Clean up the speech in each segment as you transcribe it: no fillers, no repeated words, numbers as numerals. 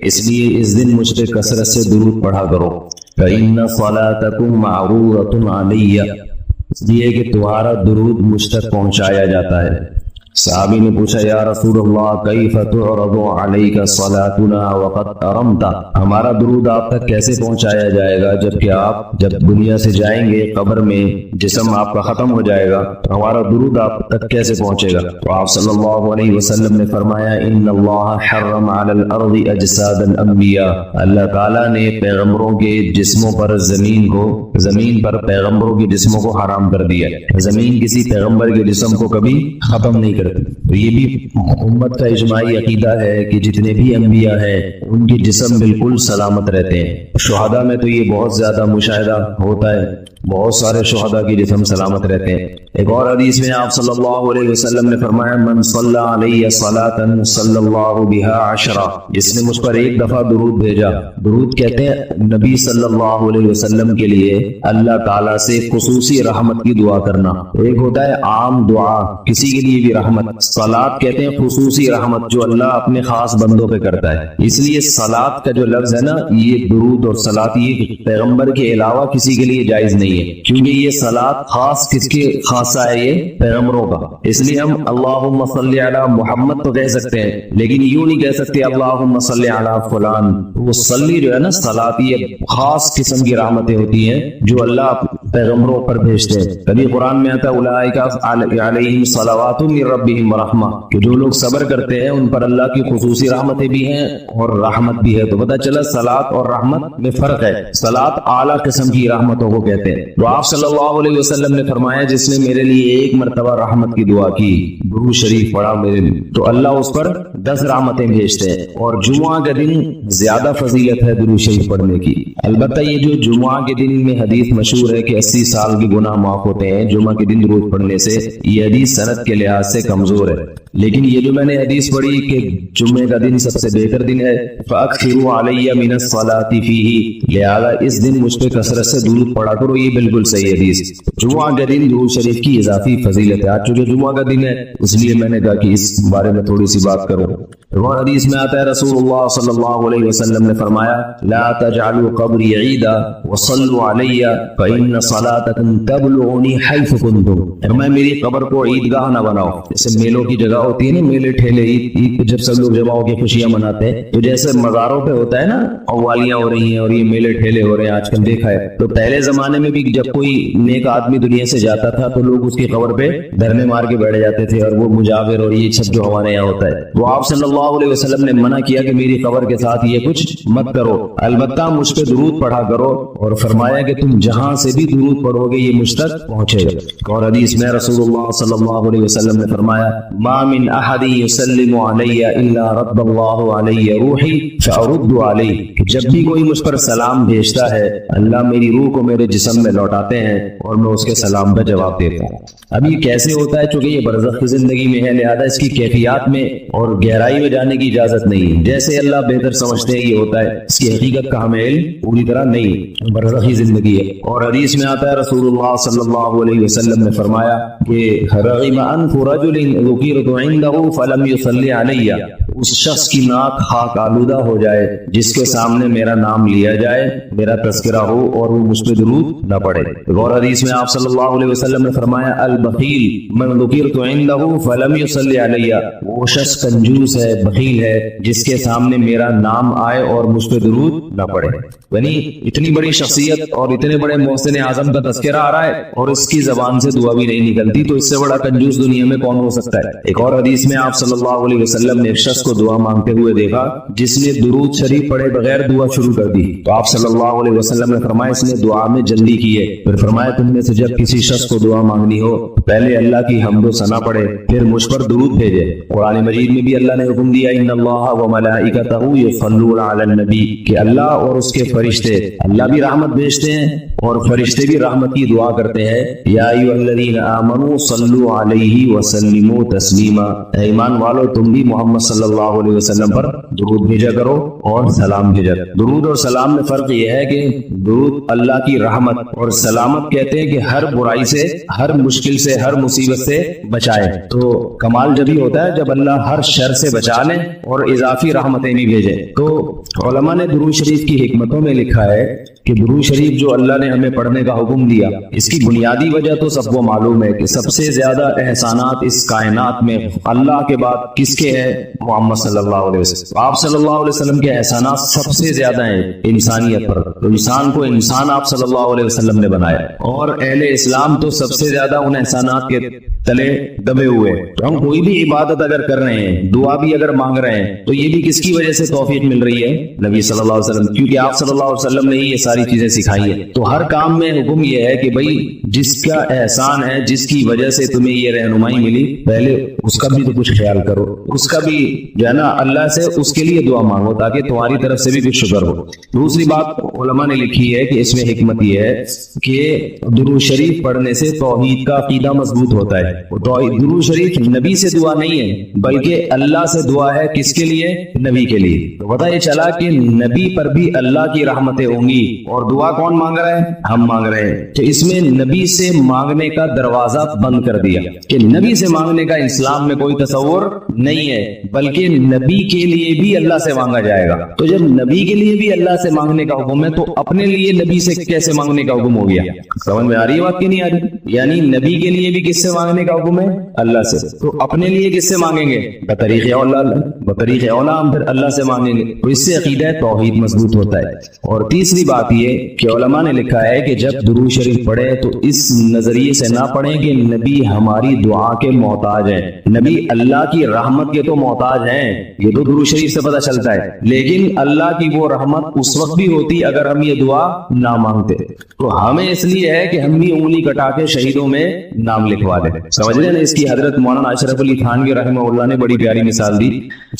اس لیے اس دن مجھ پہ کثرت سے درود پڑھا کرو. فإن صلاتكم معروضة علي، اس لیے کہ تمہارا درود مجھ تک پہنچایا جاتا ہے. صحابی نے پوچھا یا رسول اللہ کیف تعرض علیک صلاتنا وقد ارمت، ہمارا درود آپ تک کیسے پہنچایا جائے گا جبکہ آپ جب دنیا سے جائیں گے قبر میں جسم آپ کا ختم ہو جائے گا، ہمارا درود آپ تک کیسے پہنچے گا؟ تو آپ صلی اللہ علیہ وسلم نے فرمایا ان اللہ حرم علی الارض اجساد الانبیاء، اللہ تعالیٰ نے پیغمبروں کے جسموں پر زمین پر پیغمبروں کے جسموں کو حرام کر دیا. زمین کسی پیغمبر کے جسم کو کبھی ختم نہیں کرتی. تو یہ بھی امت کا اجماعی عقیدہ ہے کہ جتنے بھی انبیاء ہیں ان کے جسم بالکل سلامت رہتے ہیں. شہداء میں تو یہ بہت زیادہ مشاہدہ ہوتا ہے، بہت سارے شہداء کے جسم سلامت رہتے ہیں. ایک اور حدیث میں آپ صلی اللہ علیہ وسلم نے فرمایا من صلی علیہ صلاة صلی اللہ بہا عشرہ، جس نے مجھ پر ایک دفعہ درود بھیجا. درود کہتے ہیں نبی صلی اللہ علیہ وسلم کے لیے اللہ تعالیٰ سے خصوصی رحمت کی دعا کرنا. ایک ہوتا ہے عام دعا، کسی کے لیے بھی رحمت. صلاۃ کہتے ہیں خصوصی رحمت جو اللہ اپنے خاص بندوں پہ کرتا ہے. اس لیے صلاۃ کا جو لفظ ہے نا، یہ درود اور صلاۃ یہ پیغمبر کے علاوہ کسی کے لیے جائز نہیں ہے، کیونکہ یہ صلاۃ خاص کس کے خاصہ ہے؟ یہ پیغمبروں کا. اس لیے ہم اللہم صلی علی محمد تو کہہ سکتے ہیں لیکن یوں نہیں کہہ سکتے اللہم صلی علی فلان. وہ صلی جو ہے نا صلاۃ یہ خاص قسم کی رحمتیں ہوتی ہیں جو اللہ پیغمبروں پر بھیجتے ہیں. کبھی قرآن میں آتا ہے اولئک علیہم صلوات من ربہم ورحمہ، کہ جو لوگ صبر کرتے ہیں ان پر اللہ کی خصوصی رحمتیں بھی ہیں اور رحمت بھی ہے. تو پتہ چلا صلاۃ اور رحمت میں فرق ہے. صلاۃ اعلیٰ قسم کی رحمتوں کو کہتے ہیں. تو آپ صلی اللہ علیہ وسلم نے فرمایا جس نے میرے لیے ایک مرتبہ رحمت کی دعا کی، درود شریف پڑھا میرے لیے، تو اللہ اس پر 10 رحمتیں بھیجتے ہیں. اور جمعہ کا دن زیادہ فضیلت ہے درود شریف پڑھنے کی. البتہ یہ جو جمعہ کے دن میں حدیث مشہور ہے کہ 80 سال کی گناہ معاف ہوتے ہیں جمعہ کے دن درود پڑھنے سے، یہ حدیث سند کے لحاظ سے کمزور ہے. لیکن یہ جو میں نے حدیث پڑھی کہ جمعے کا دن سب سے بہتر دن ہے، فَأَكْثِرُوا عَلَيَّ مِنَ الصَّلَاةِ فِيهِ، لہذا اس دن مجھ پہ کثرت سے درود پڑھا کرو. یہ بالکل صحیح حدیث. جمعہ کے دن درود شریف کی اضافی فضیلت ہے. آج چونکہ جمعہ کا دن ہے اس لیے میں نے کہا کہ اس بارے میں تھوڑی سی بات کروں. اور حدیث میں آتا ہے رسول اللہ صلی اللہ علیہ وسلم نے فرمایا لا تجعلوا قبری عیدا وصلوا علی فإن صلاتکم تبلغنی حیث کنتم. میں میری قبر کو عیدگاہ نہ بناؤ. جیسے میلوں کی جگہ ہوتی ہے نا، میلے ٹھیلے، عید پہ جب سب لوگ جمع ہو کے خوشیاں مناتے ہیں، تو جیسے مزاروں پہ ہوتا ہے نا قوالیاں ہو رہی ہیں اور یہ میلے ٹھیلے ہو رہے ہیں آج کل دیکھا ہے. تو پہلے زمانے میں بھی جب کوئی نیک آدمی دنیا سے جاتا تھا تو لوگ اس کی قبر پہ دھرنے مار کے بیٹھ جاتے تھے اور وہ مجاور اور یہ سب جو ہمارے یہاں ہوتا ہے. وہ آپ صلی اللہ علیہ وسلم نے منع کیا کہ میری قبر کے ساتھ یہ کچھ مت کرو، البتہ مجھ پہ درود پڑھا کرو. اور فرمایا کہ تم جہاں سے بھی درود پڑھو گے یہ مجھ تک پہنچے گا. اور حدیث میں رسول اللہ صلی اللہ علیہ وسلم نے فرمایا ما من احد يسلم علی الا رد اللہ علی روحی فارد علیہ، جب بھی کوئی مجھ پر سلام بھیجتا ہے اللہ میری روح کو میرے جسم میں لوٹاتے ہیں اور میں اس کے سلام کا جواب دیتا ہوں. اب یہ کیسے ہوتا ہے؟ چونکہ یہ برزخ کی زندگی میں ہے لہذا اس کی کیفیات میں اور گہرائی میں جانے کی اجازت نہیں ہے. جیسے اللہ بہتر سمجھتے ہیں یہ ہوتا ہے، اس کی حقیقت کا ہمیں علم پوری طرح نہیں. برزخی زندگی ہے. اور حدیث میں آتا ہے رسول اللہ صلی اللہ علیہ وسلم نے فرمایا کہ رغم انف رجل ذکرت عنده فلم يصلي علی، اس شخص کی ناک خاک آلودہ ہو جائے جس کے سامنے میرا نام لیا جائے، میرا تذکرہ ہو اور وہ مجھ پہ درود نہ پڑھے. اور حدیث میں آپ صلی اللہ علیہ وسلم نے فرمایا البخیل من ذکرت عنده فلم يصلي علی، وہ شخص کنجوس ہے، بخیل ہے جس کے سامنے میرا نام آئے اور مجھ پہ درود نہ پڑھے. یعنی اتنی بڑی شخصیت اور اتنے بڑے محسن اعظم کا تذکرہ آ رہا ہے اور اس کی زبان سے دعا بھی نہیں نکلتی، تو اس سے بڑا کنجوس دنیا میں کون ہو سکتا ہے. ایک اور حدیث میں آپ صلی اللہ علیہ وسلم نے ایک شخص کو دعا مانگتے ہوئے دیکھا جس نے درود شریف پڑھے بغیر دعا شروع کر دی. تو آپ صلی اللہ علیہ وسلم نے فرمایا اس نے دعا میں جلدی کی ہے. پھر فرمایا تم میں سے جب کسی شخص کو دعا مانگنی ہو پہلے اللہ کی حمد و ثنا پڑھے پھر مجھ پر درود بھیجے. قرآن مجید میں بھی اللہ نے حکم دیا ان اللہ وملائکتہ یصلون علی النبی، کہ اللہ اور اس کے فرشتے، اللہ بھی رحمت بھیجتے ہیں اور فرشتے بھی رحمت کی دعا کرتے ہیں. یا ایھا الذین آمنوا صلوا علیہ وسلموا تسلیما، ایمان والو تم بھی محمد صلی اللہ علیہ وسلم پر درود بھیجا کرو اور سلام بھیجا کرو. درود اور سلام میں فرق یہ ہے کہ درود اللہ کی رحمت اور سلامت کہتے ہیں کہ ہر برائی سے، ہر مشکل سے، ہر مصیبت سے بچائے. تو کمال جبھی ہوتا ہے جب اللہ ہر شر سے بچا لے اور اضافی رحمتیں بھی بھیجے. تو علماء نے درود شریف کی حکمتوں میں لکھا ہے کہ درود شریف جو اللہ نے ہمیں پڑھنے کا حکم دیا، اس کی بنیادی وجہ تو سب کو معلوم ہے کہ سب سے زیادہ احسانات اس کائنات میں اللہ کے بعد کس کے ہیں؟ محمد صلی اللہ علیہ وسلم۔ آپ صلی اللہ علیہ وسلم کے احسانات سب سے زیادہ ہیں انسانیت پر، تو انسان کو انسان آپ صلی اللہ علیہ وسلم نے بنایا، اور اہل اسلام تو سب سے زیادہ ان احسانات کے تلے دبے ہوئے۔ تو ہم کوئی بھی عبادت اگر کر رہے ہیں، دعا بھی اگر مانگ رہے ہیں، تو یہ بھی کس کی وجہ سے توفیق مل رہی ہے؟ نبی صلی اللہ علیہ وسلم، کیونکہ آپ صلی اللہ علیہ وسلم نے یہ ساری چیزیں سکھائی ہیں۔ تو ہر کام میں حکم یہ ہے کہ بھائی جس کا احسان ہے، جس کی وجہ سے تمہیں یہ رہنمائی ملی، پہلے اس کا بھی تو کچھ خیال کرو، اس کا بھی جو ہے نا اللہ سے اس کے لیے دعا مانگو تاکہ تمہاری طرف سے بھی کچھ شکر ہو۔ دوسری بات علماء نے لکھی ہے کہ اس میں حکمت یہ ہے کہ درود شریف پڑھنے سے توحید کا عقیدہ مضبوط ہوتا ہے۔ درود شریف نبی سے دعا نہیں ہے بلکہ اللہ سے دعا ہے، کس کے لیے؟ نبی کے لیے۔ تو پتہ یہ چلا کہ نبی پر بھی اللہ کی رحمتیں ہوں گی، اور دعا کون مانگ رہا ہے؟ ہم مانگ رہے ہیں۔ تو اس میں نبی سے مانگنے کا دروازہ بند کر دیا کہ نبی سے مانگنے کا اسلام میں کوئی تصور نہیں ہے، بلکہ نبی کے لیے بھی اللہ سے مانگا جائے گا۔ تو جب نبی کے لیے بھی اللہ سے مانگنے کا حکم ہے تو اپنے لیے نبی سے کیسے مانگنے کا حکم ہو گیا؟ سمجھ میں آ رہی ہے بات کی نہیں آ رہی؟ یعنی نبی کے لیے بھی کس سے مانگنے کا حکم ہے؟ اللہ سے۔ تو اپنے لیے کس سے مانگیں گے؟ بطریق اولا، بطریق اولا ہم پھر اللہ سے مانگیں گے۔ تو اس سے عقیدہ توحید مضبوط ہوتا ہے۔ اور تیسری بات یہ کہ علماء نے لکھا ہے کہ جب درود شریف پڑھے تو اس نظریے سے نہ پڑھیں کہ نبی ہماری دعا کے محتاج ہیں، نبی اللہ کی رحمت کے تو محتاج ہیں، یہ تو درود شریف سے پتہ چلتا ہے، لیکن اللہ کی وہ رحمت اس وقت بھی ہوتی اگر ہم یہ دعا نہ مانگتے۔ تو ہمیں اس لیے ہے کہ ہم بھی انگلی کٹا کے شہیدوں میں نام لکھوا دیں۔ سمجھ رہے ہیں؟ اس کی حضرت مولانا اشرف علی تھانوی رحمہ اللہ نے بڑی پیاری مثال دی،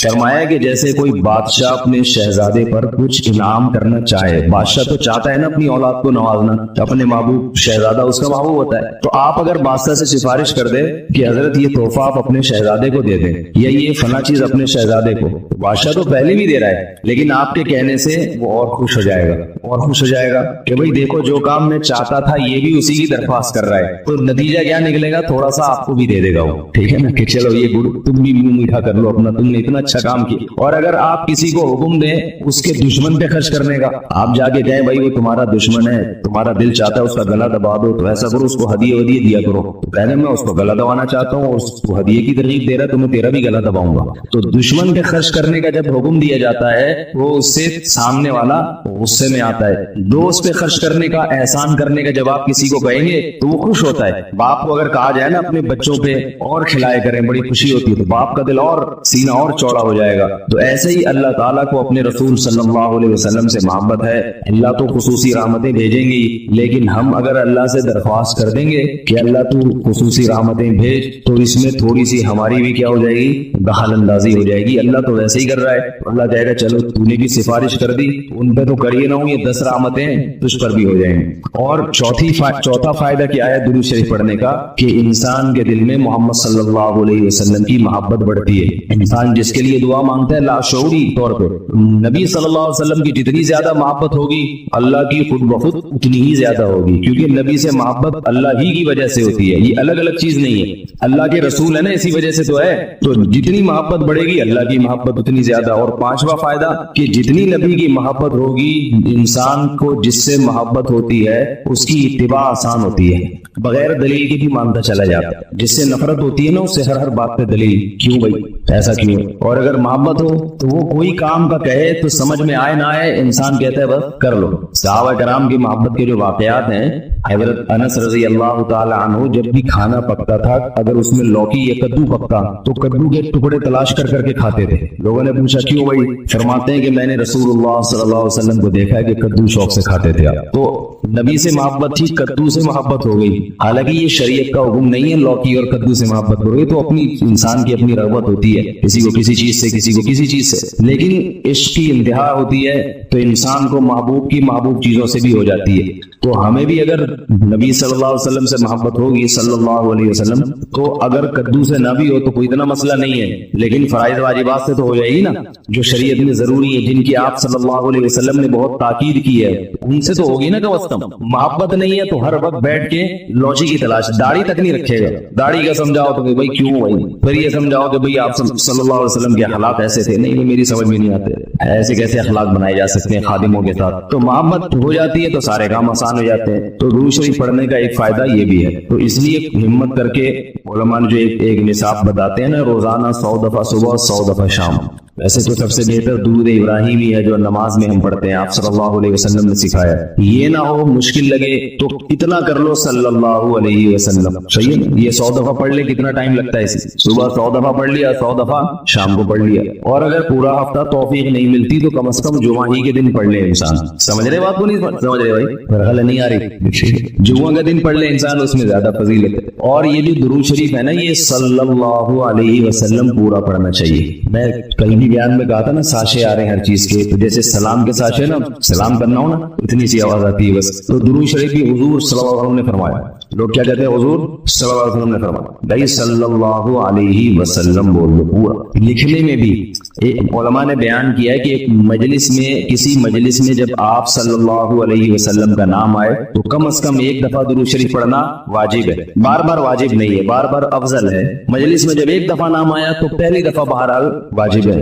فرمایا کہ جیسے کوئی بادشاہ اپنے شہزادے پر کچھ انعام کرنا چاہے، بادشاہ تو چاہتا ہے نا اپنی اولاد کو نوازنا، اپنے محبوب شہزادہ اس کا محبوب ہوتا ہے، تو آپ اگر بادشاہ سے سفارش کر دے کہ حضرت یہ تحفہ آپ اپنے شہزادے کو دے دیں، یا یہ فلاں چیز اپنے شہزادے کو، بادشاہ تو پہلے بھی دے رہا ہے، لیکن آپ کے کہنے سے وہ اور خوش ہو جائے گا، اور خوش ہو جائے گا کہ بھئی دیکھو جو کام میں چاہتا تھا یہ بھی اسی کی درخواست کر رہا ہے، تو نتیجہ کیا نکلے گا؟ تھوڑا سا آپ کو بھی دے دے گا وہ، ٹھیک ہے نا، کہ چلو یہ گڑ تم بھی منہ میٹھا کر لو اپنا، تم نے اتنا اچھا کام کیا۔ اور اگر آپ کسی کو حکم دیں اس کے دشمن پہ خرچ کرنے کا، آپ جا کے کہیں بھائی وہ تمہارا دشمن ہے، تمہارا دل چاہتا ہے اس کا گلا دبا دو، تو ایسا کرو اس کو ہدیے ودیے دیا کرو، تو کہنے میں اس کو گلا دبانا چاہتا ہوں اور اس کو ہدیے کی ترغیب دے رہا ہے تو میں تیرا بھی گلا دباؤں گا۔ تو دشمن پہ خرچ کرنے کا جب حکم دیا جاتا ہے وہ اس سے سامنے والا غصے میں آتا ہے۔ دوست پہ خرچ کرنے کا، احسان کرنے کا جب آپ کسی کو کہیں گے تو وہ خوش ہوتا ہے۔ باپ کو اگر کہا جائے نا اپنے بچوں پہ اور کھلائے کریں، بڑی خوشی ہوتی ہے، تو باپ کا دل اور سینہ اور چوڑا ہو جائے گا۔ تو ایسے ہی اللہ تعالیٰ کو اپنے رسول صلی اللہ علیہ وسلم سے محبت ہے، اللہ تو خصوصی رحمتیں بھیجیں گی، لیکن ہم اگر اللہ سے درخواست کر دیں گے کہ اللہ تو خصوصی رحمتیں بھیج، تو اس میں تھوڑی سی ہماری بھی کیا ہو جائے گی؟ دخل اندازی ہو جائے گی۔ اللہ تو ویسے ہی کر رہا ہے، اللہ کہے گا چلو تو نے بھی سفارش کر دی، ان پہ تو کریے نہ ہوں، یہ 10 رحمتیں تجھ پر بھی ہو جائیں گی۔ اور چوتھا فائدہ کیا ہے درود شریف پڑھنے کا؟ کہ انسان کے دل میں محمد صلی اللہ علیہ وسلم کی محبت بڑھتی ہے۔ انسان جس کے لیے دعا مانگتا ہے لاشعوری طور پہ نبی صلی اللہ علیہ وسلم کی جتنی زیادہ محبت ہوگی اللہ کی خود بخود اتنی ہی زیادہ ہوگی، کیونکہ نبی سے محبت اللہ ہی کی وجہ سے ہوتی ہے، یہ الگ الگ چیز نہیں ہے، اللہ کے رسول ہے نا، اسی وجہ سے تو ہے۔ تو جتنی محبت بڑھے گی اللہ کی محبت اتنی زیادہ۔ اور پانچواں فائدہ کہ جتنی نبی کی محبت ہوگی، انسان کو جس سے محبت ہوتی ہے اس کی اتباع آسان ہوتی ہے، بغیر دلیل کے بھی مانتا چلا جاتا ہے۔ جس سے نفرت ہوتی ہے نا اس سے ہر بات پہ دلیل، کیوں بھائی ایسا کیوں؟ اور اگر محبت ہو تو وہ کوئی کام کا کہے تو سمجھ میں آئے نہ آئے انسان کہتا ہے بس کر لو۔ صحابہ کرام کی محبت کے جو واقعات ہیں، حضرت انس رضی اللہ تعالی عنہ جب بھی کھانا پکتا تھا، اگر اس میں لوکی یا کدو پکتا تو کدو کے ٹکڑے تلاش کر کے کھاتے تھے۔ لوگوں نے پوچھا کیوں بھائی؟ فرماتے ہیں کہ میں نے رسول اللہ صلی اللہ علیہ وسلم کو دیکھا ہے کہ کدو شوق سے کھاتے تھے۔ تو نبی سے محبت تھی، کدو سے محبت ہو گئی، حالانکہ یہ شریعت کا حکم نہیں ہے لوکی اور کدو سے محبت کرو، تو اپنی انسان کی اپنی رغبت ہوتی ہے، کسی کو کسی چیز سے، کسی کو کسی چیز سے، لیکن عشق کی انتہا ہوتی ہے تو انسان کو محبوب کی محبوب چیزوں سے بھی ہو جاتی ہے۔ تو ہمیں بھی اگر نبی صلی اللہ علیہ وسلم سے محبت ہوگی صلی اللہ علیہ وسلم، تو اگر کدو سے نہ بھی ہو تو کوئی اتنا مسئلہ نہیں ہے، لیکن فرائض واجبات سے تو ہو جائے گی نا، جو شریعت میں ضروری ہے، جن کی آپ صلی اللہ علیہ وسلم نے بہت تاکید کی ہے، ان سے تو ہوگی نا کم از کم۔ محبت نہیں ہے تو ہر وقت بیٹھ کے لوچی کی تلاش، داڑھی تک نہیں رکھے گا گا. داڑھی کا سمجھاؤ تو کہ بھائی کیوں بھائی, پھر یہ سمجھاؤ کہ بھائی آپ صلی اللہ علیہ وسلم کے اخلاق ایسے تھے, نہیں میری سمجھ میں نہیں آتے, ایسے کیسے اخلاق بنائے جا سکتے ہیں خادموں کے ساتھ. تو محبت ہو جاتی ہے تو سارے کام آسان ہو جاتے ہیں. تو درود شریف پڑھنے کا ایک فائدہ یہ بھی ہے. تو اس لیے ہمت کر کے علماء نے جو ایک نصاب بتاتے ہیں نا, روزانہ 100 دفعہ صبح 100 دفعہ شام. ویسے تو سب سے بہتر درود ابراہیمی ہے جو نماز میں ہم پڑھتے ہیں, آپ صلی اللہ علیہ وسلم نے سکھایا. یہ نہ ہو مشکل لگے تو اتنا کر لو صلی اللہ علیہ وسلم, صحیح ہے. یہ 100 دفعہ پڑھ لے, کتنا ٹائم لگتا ہے اسے, صبح 100 دفعہ پڑھ لیا, 100 دفعہ شام کو پڑھ لیا. اور اگر پورا ہفتہ توفیق نہیں ملتی تو کم از کم جمعہ ہی کے دن پڑھ لے انسان. سمجھ رہے بات کو نہیں سمجھ رہے بھائی, مرحلہ نہیں آ رہی. جمعہ کا دن پڑھ لے انسان, اس میں زیادہ فضیلت ہے. اور یہ جو درود شریف ہے نا, یہ صلی اللہ علیہ وسلم پورا پڑھنا چاہیے. میں کل بھی بیان میں کہا تھا نا, ساشے آ رہے ہیں ہر چیز کے, تو جیسے سلام کے ساشے نا, سلام کرنا ہو نا اتنی سی آواز آتی ہے بس. تو درود شریف بھی حضور صلی اللہ علیہ وسلم نے فرمایا. لوگ کیا کہتے ہیں, حضور صلی اللہ علیہ وسلم نے فرمایا. بھائی صلی اللہ علیہ وسلم بول دو پورا. لکھنے میں بھی علماء نے بیان کیا ہے کہ ایک مجلس میں, کسی مجلس میں جب آپ صلی اللہ علیہ وسلم کا نام آئے تو کم از کم ایک دفعہ درود شریف پڑھنا واجب ہے. بار بار واجب نہیں ہے, بار بار افضل ہے. مجلس میں جب ایک دفعہ نام آیا تو پہلی دفعہ بہرحال واجب ہے,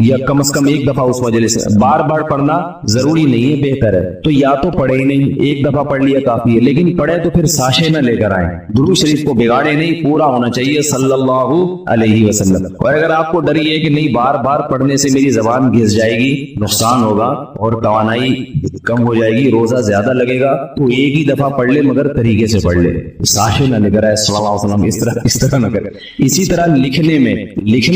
یا کم از کم ایک دفعہ اس مجلس سے. بار بار پڑھنا ضروری نہیں ہے, بہتر ہے. تو یا تو پڑھے ہی نہیں, ایک دفعہ پڑھ لیا کافی ہے, لیکن پڑھے تو پھر ساشے نہ لے کر آئیں. درود شریف کو بگاڑے نہیں, پورا ہونا چاہیے صلی اللہ علیہ وسلم. اور اگر آپ کو ڈر یہ ہے کہ نہیں بار بار پڑھنے سے میری زبان گھس جائے گی, نقصان ہوگا اور توانائی کم ہو جائے گی, روزہ زیادہ لگے گا, تو ایک ہی دفعہ پڑھ لے مگر طریقے سے پڑھ لے, ساشے نہ لے کر آئے صلی اللہ علیہ وسلم, اس طرح نہ کرے. اسی طرح لکھنے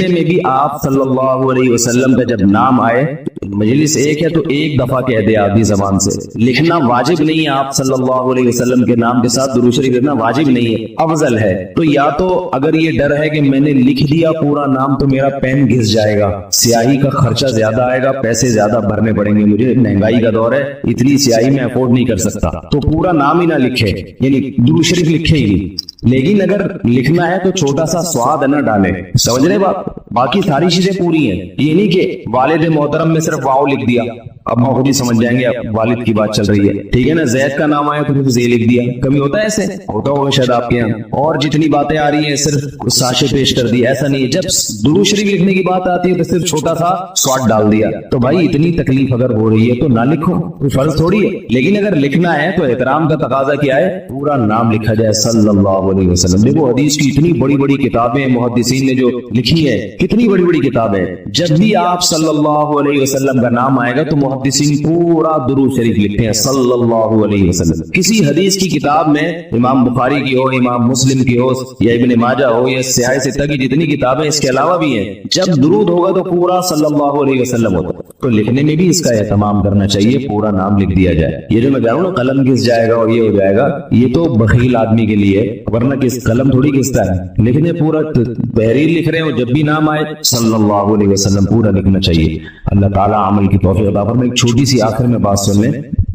میں بھی آپ صلی اللہ علیہ وسلم کا جب نام آئے, مجلس ایک ہے تو ایک دفعہ کہہ دے آدھی زبان سے. لکھنا واجب نہیں ہے, آپ صلی اللہ علیہ وسلم کے نام کے ساتھ درود شریف لکھنا واجب نہیں ہے, افضل ہے. تو یا تو اگر یہ ڈر ہے کہ میں نے لکھ دیا پورا نام تو میرا پین گھس جائے گا, سیاہی کا خرچہ زیادہ آئے گا, پیسے زیادہ بھرنے پڑیں گے, مجھے مہنگائی کا دور ہے, اتنی سیاہی میں افورڈ نہیں کر سکتا, تو پورا نام ہی نہ لکھے, یعنی درود شریف لکھے ہی. لیکن اگر لکھنا ہے تو چھوٹا سا سواد نہ ڈالے, سمجھ رہے بات. باقی ساری چیزیں پوری ہیں. یہ نہیں کہ والد محترم میں صرف واو لکھ دیا, اب خود ہی سمجھ جائیں گے اب والد کی بات چل رہی ہے, ٹھیک ہے نا. زید کا نام آیا تو پھر زے لکھ دیا, کبھی ہوتا ہے ایسے, ہوتا ہوگا شاید آپ کے یہاں. اور جتنی باتیں آ رہی ہیں صرف ساشے پیش کر دی, ایسا نہیں ہے. جب درود شریف لکھنے کی بات آتی ہے تو صرف چھوٹا سا سواد ڈال دیا. تو بھائی اتنی تکلیف اگر ہو رہی ہے تو نہ لکھو, کوئی فرض تھوڑی ہے. لیکن اگر لکھنا ہے تو احترام کا تقاضا کیا ہے, پورا نام لکھا جائے صلی اللہ علیہ وسلم. دیکھو حدیث کی اتنی بڑی بڑی کتابیں محدثین نے جو لکھی ہے, کتنی بڑی بڑی کتابیں. جب بھی آپ صلی اللہ علیہ وسلم کا نام آئے گا تو محدثین پورا درود شریف لکھتے ہیں صلی اللہ علیہ وسلم. کسی حدیث کی کتاب میں, امام بخاری کی ہو, امام مسلم کی ہو, یا ابن ماجہ ہو, یا سیاہ ستہ کی جتنی کتابیں اس کے علاوہ بھی ہیں, جب درود ہوگا تو پورا صلی اللہ علیہ وسلم ہوگا. تو لکھنے میں بھی اس کا اہتمام کرنا چاہیے, پورا نام لکھ دیا جائے. یہ جو میں کہہ رہا ہوں نا قلم گھس جائے گا اور یہ ہو جائے گا, یہ تو بخیل آدمی کے لیے, ورنہ کس قلم تھوڑی گھستا ہے. لکھنے پورا تحریر لکھ رہے ہو, جب بھی نام آئے صلی اللہ علیہ وسلم پورا لکھنا چاہیے. اللہ تعالیٰ عمل کی توفیق عطا فرمائے. ایک چھوٹی سی آخر میں بات سن لیں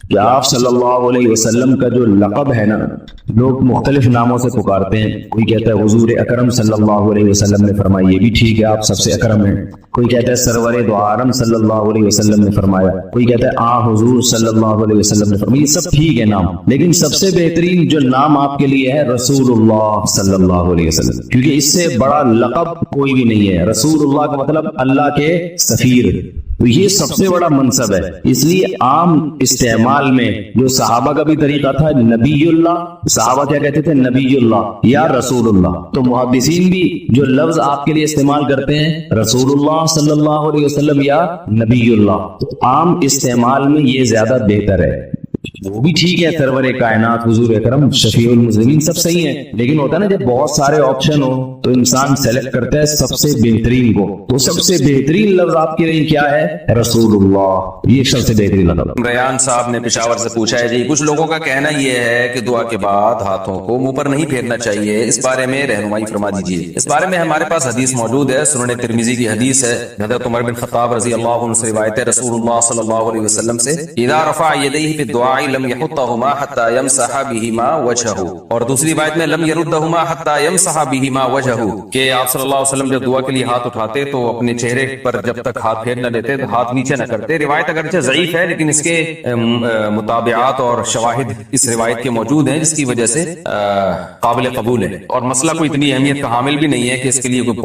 کہ آپ صلی اللہ علیہ وسلم کا جو لقب ہے نا, لوگ مختلف ناموں سے پکارتے ہیں. کوئی کہتا ہے حضور اکرم صلی اللہ علیہ وسلم نے فرمایا, یہ بھی ٹھیک ہے, آپ سب سے اکرم ہیں. کوئی کہتا ہے سرور دو عالم صلی اللہ علیہ وسلم نے فرمایا. کوئی کہتا ہے حضور صلی اللہ علیہ وسلم نے فرمایا. یہ سب ٹھیک ہے نام, لیکن سب سے بہترین جو نام آپ کے لیے ہے رسول اللہ صلی اللہ علیہ وسلم, کیونکہ اس سے بڑا لقب کوئی بھی نہیں ہے. رسول اللہ کا مطلب اللہ کے سفیر, تو یہ سب سے بڑا منصب ہے. اس لیے عام استعمال میں جو صحابہ کا بھی طریقہ تھا, نبی اللہ, صحابہ کیا کہتے تھے, نبی اللہ یا رسول اللہ. تو محدثین بھی جو لفظ آپ کے لیے استعمال کرتے ہیں رسول اللہ صلی اللہ علیہ وسلم یا نبی اللہ, تو عام استعمال میں یہ زیادہ بہتر ہے. وہ بھی ٹھیک ہے, سرور کائنات حضور اکرم شفیع المسلمین سب صحیح ہے, لیکن ہوتا ہے نا جب بہت سارے آپشن ہو تو انسان سیلیکٹ کرتا ہے سب سے بہترین کو. تو سب سے بہترین لفظ آپ کے لیے کیا ہے, رسول اللہ, یہ سب سے بہترین لفظ. ریان صاحب نے پشاور سے پوچھا ہے جی, کچھ لوگوں کا کہنا یہ ہے کہ دعا کے بعد ہاتھوں کو منہ پر نہیں پھیرنا چاہیے, اس بارے میں رہنمائی فرما دیجیے. اس بارے میں ہمارے پاس حدیث موجود ہے, سنن ترمذی کی حدیث ہے, حضرت عمر بن خطاب رضی اللہ عنہ سے روایت ہے, رسول اللہ صلی اللہ علیہ وسلم سے, اذا رفع یدیہ فی الدعاء لم يحطهما حتى يمسح بهما وجهه، اور دوسری روایت میں لم يردهما حتى يمسح بهما وجهه کہ آپ صلی اللہ علیہ وسلم جب دعا کے لیے ہاتھ اٹھاتے تو اپنے چہرے پر جب تک ہاتھ پھیر نہ لیتے تو ہاتھ نیچے نہ کرتے. روایت اگرچہ ضعیف ہے لیکن اس کے مطابعات اور شواہد اس روایت کے موجود ہیں جس کی وجہ سے قابل قبول ہے. اور مسئلہ کوئی اتنی اہمیت کا حامل بھی نہیں ہے کہ اس کے لیے کوئی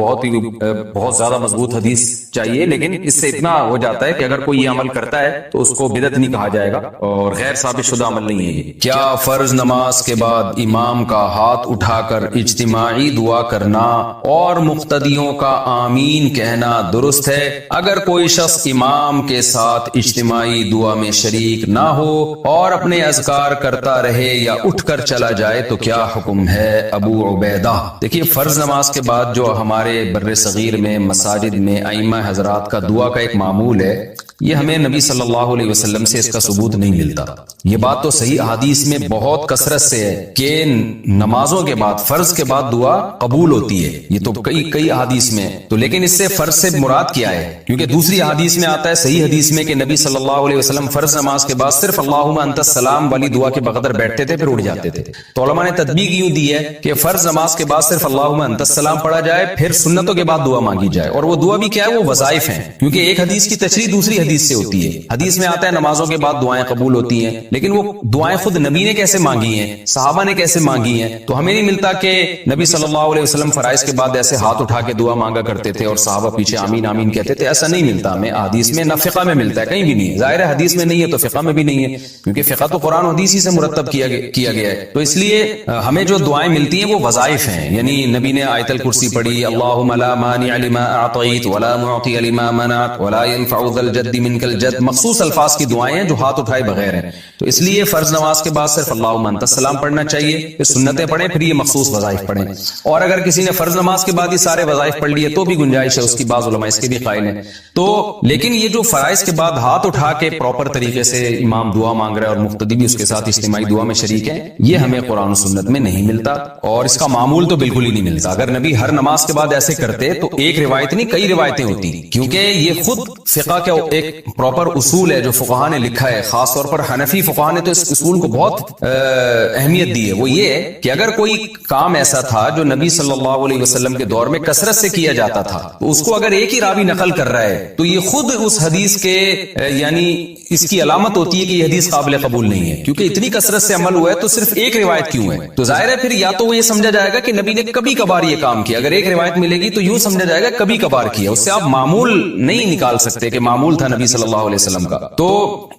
بہت زیادہ مضبوط حدیث چاہیے، لیکن اس سے اتنا ہو جاتا ہے کہ اگر کوئی یہ عمل کرتا ہے تو اس کو بدعت نہیں کہا جائے گا اور غیر ثابت شدہ عمل نہیں ہے یہ. کیا فرض نماز کے بعد امام کا ہاتھ اٹھا کر اجتماعی دعا کرنا اور مقتدیوں کا آمین کہنا درست ہے؟ اگر کوئی شخص امام کے ساتھ اجتماعی دعا میں شریک نہ ہو اور اپنے اذکار کرتا رہے یا اٹھ کر چلا جائے تو کیا حکم ہے؟ ابو عبیدہ. دیکھیے فرض نماز کے بعد جو ہمارے بر صغیر میں مساجد میں ائمہ حضرات کا دعا کا ایک معمول ہے، یہ ہمیں نبی صلی اللہ علیہ وسلم سے اس کا ثبوت نہیں ملتا. یہ بات تو صحیح احادیث میں بہت کثرت سے ہے کہ نمازوں کے بعد فرض کے بعد دعا قبول ہوتی ہے، یہ تو کئی احادیث میں. تو لیکن اس سے فرض سے مراد کیا ہے؟ کیونکہ دوسری احادیث میں آتا ہے صحیح حدیث میں کہ نبی صلی اللہ علیہ وسلم فرض نماز کے بعد صرف اللہم انت السلام والی دعا کے بقدر بیٹھتے تھے پھر اٹھ جاتے تھے. تو علماء نے تطبیق یوں دی ہے کہ فرض نماز کے بعد صرف اللہم انت السلام پڑھا جائے، پھر سنتوں کے بعد دعا مانگی جائے. اور وہ دعا بھی کیا ہے؟ وہ وظائف ہیں، کیونکہ ایک حدیث کی تشریح دوسری حدیث سے ہوتی ہے. حدیث میں آتا ہے نمازوں کے بعد دعائیں قبول ہوتی ہیں، لیکن وہ دعائیں خود نبی نے کیسے مانگی ہیں، صحابہ نے کیسے مانگی ہیں؟ تو ہمیں نہیں ملتا کہ نبی صلی اللہ علیہ وسلم فرائض کے بعد ایسے ہاتھ اٹھا کے دعا مانگا کرتے تھے اور صحابہ پیچھے آمین آمین کہتے تھے. ایسا نہیں ملتا ہمیں حدیث میں، نہ فقہ میں ملتا ہے، کہیں بھی نہیں ہے. ظاہر ہے حدیث میں نہیں ہے تو فقہ میں بھی نہیں ہے، کیونکہ فقہ تو قرآن و حدیث ہی سے مرتب کیا گیا ہے. تو اس لیے ہمیں جو دعائیں ملتی ہیں وہ وظائف ہیں، یعنی نبی نے آیت الکرسی پڑھی، اللہم لا مانع لما اعطیت ولا معطی لما منعت ولا ينفع ذا الجد منک الجد، مخصوص الفاظ کی دعائیں ہیں جو ہاتھ اٹھائے بغیر ہیں. تو اس لیے فرض نماز کے بعد صرف اللہم انت السلام پڑھنا چاہیے، پھر سنتیں پڑھیں، پھر یہ مخصوص وظائف پڑھیں. اور اگر کسی نے فرض نماز کے بعد یہ سارے وظائف پڑھ لیے تو بھی گنجائش ہے اس کی، بعض علماء اس کے بھی قائل ہیں. تو لیکن یہ جو فرائض کے بعد ہاتھ اٹھا کے پراپر طریقے سے امام دعا مانگ رہا ہے اور مقتدی بھی اس کے ساتھ اجتماعی دعا میں شریک ہے، یہ ہمیں قرآن و سنت میں نہیں ملتا اور اس کا معمول تو بالکل ہی نہیں ملتا. اگر نبی ہر نماز کے بعد ایسے کرتے تو ایک روایت نہیں کئی روایتیں ہوتی، کیونکہ یہ خود فقہ کا ایک پراپر اصول ہے جو فقہا نے لکھا ہے. خاص طور پر حنفی فقہا نے تو اس اصول کو بہت اہمیت دی ہے. وہ یہ ہے کہ اگر کوئی کام ایسا تھا جو نبی صلی اللہ علیہ وسلم کے دور میں کثرت سے کیا جاتا تھا تو اس کو اگر ایک ہی راوی نقل کر رہا ہے تو یہ خود اس حدیث کے یعنی اس کی علامت ہوتی ہے کہ یہ حدیث قابل قبول نہیں ہے، کیونکہ اتنی کثرت سے عمل ہوا ہے تو صرف ایک روایت کیوں ہے؟ تو ظاہر ہے پھر یا تو وہ یہ سمجھا جائے گا کہ نبی نے کبھی کبھار یہ کام کیا. اگر ایک روایت ملے گی تو یوں سمجھا جائے گا کبھی کبھار کیا، اس سے آپ معمول نہیں نکال سکتے کہ معمول تھا نبی صلی اللہ علیہ وسلم کا. تو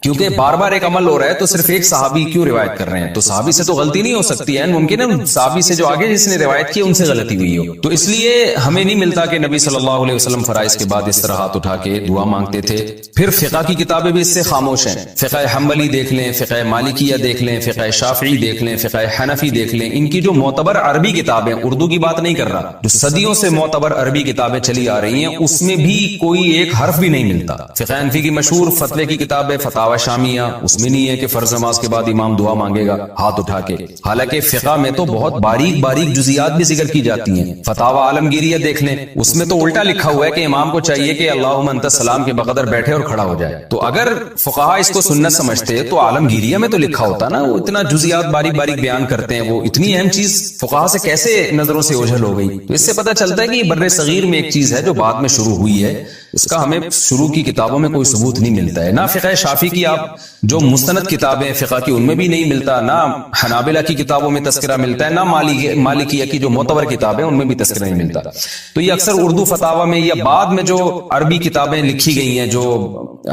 کیونکہ بار بار ایک عمل ہو رہا ہے تو صرف ایک صحابی کیوں روایت کر رہے ہیں؟ تو صحابی سے تو غلطی نہیں ہو سکتی ہے، ممکن ہے صحابی سے جو آگے جس نے روایت کی ان سے غلطی ہوئی ہو. تو اس لیے ہمیں نہیں ملتا کہ نبی صلی اللہ علیہ وسلم فرائض کے بعد اس طرح ہاتھ اٹھا کے دعا مانگتے تھے. پھر فقہ کی کتابیں بھی اس سے خاموش ہیں. فقہ حنبلی دیکھ لیں، فقہ مالکیہ دیکھ لیں، فقہ شافعی دیکھ لیں، فقہ حنفی دیکھ لیں، ان کی جو معتبر عربی کتابیں، اردو کی بات نہیں کر رہا، جو صدیوں سے معتبر عربی کتابیں چلی آ رہی ہیں اس میں بھی کوئی ایک حرف بھی نہیں ملتا. فقہ حنفی کی مشہور فتوے کی کتاب ہے فتاوی شامیہ، اس میں نہیں ہے کہ فرض نماز کے بعد امام دعا مانگے گا ہاتھ اٹھا کے. حالانکہ فقہ میں تو بہت باریک باریک جزیات بھی ذکر کی جاتی ہیں. فتاوی عالمگیریہ دیکھ لیں، اس میں تو الٹا لکھا ہوا ہے کہ امام کو چاہیے کہ اللہم انت السلام کے بقدر بیٹھے اور کھڑا ہو جائے. تو اگر فقہا اس کو سنت سمجھتے تو عالمگیریہ میں تو لکھا ہوتا نا، وہ اتنا جزیات باریک باریک بیان کرتے ہیں، وہ اتنی اہم چیز فقہا سے کیسے نظروں سے اوجھل ہو گئی؟ تو اس سے پتہ چلتا ہے کہ یہ بر صغیر میں ایک چیز ہے جو بعد میں شروع ہوئی ہے، اس کا ہمیں شروع کی کتابوں میں کوئی ثبوت نہیں ملتا ہے. نہ فقہ شافعی کی آپ جو مستند کتابیں فقہ کی ان میں بھی نہیں ملتا، نہ حنابلہ کی کتابوں میں تذکرہ ملتا ہے، نہ مالکیہ کی جو معتبر کتابیں ان میں بھی تذکرہ نہیں ملتا. تو یہ اکثر اردو فتاوی میں یا بعد میں جو عربی کتابیں لکھی گئی ہیں جو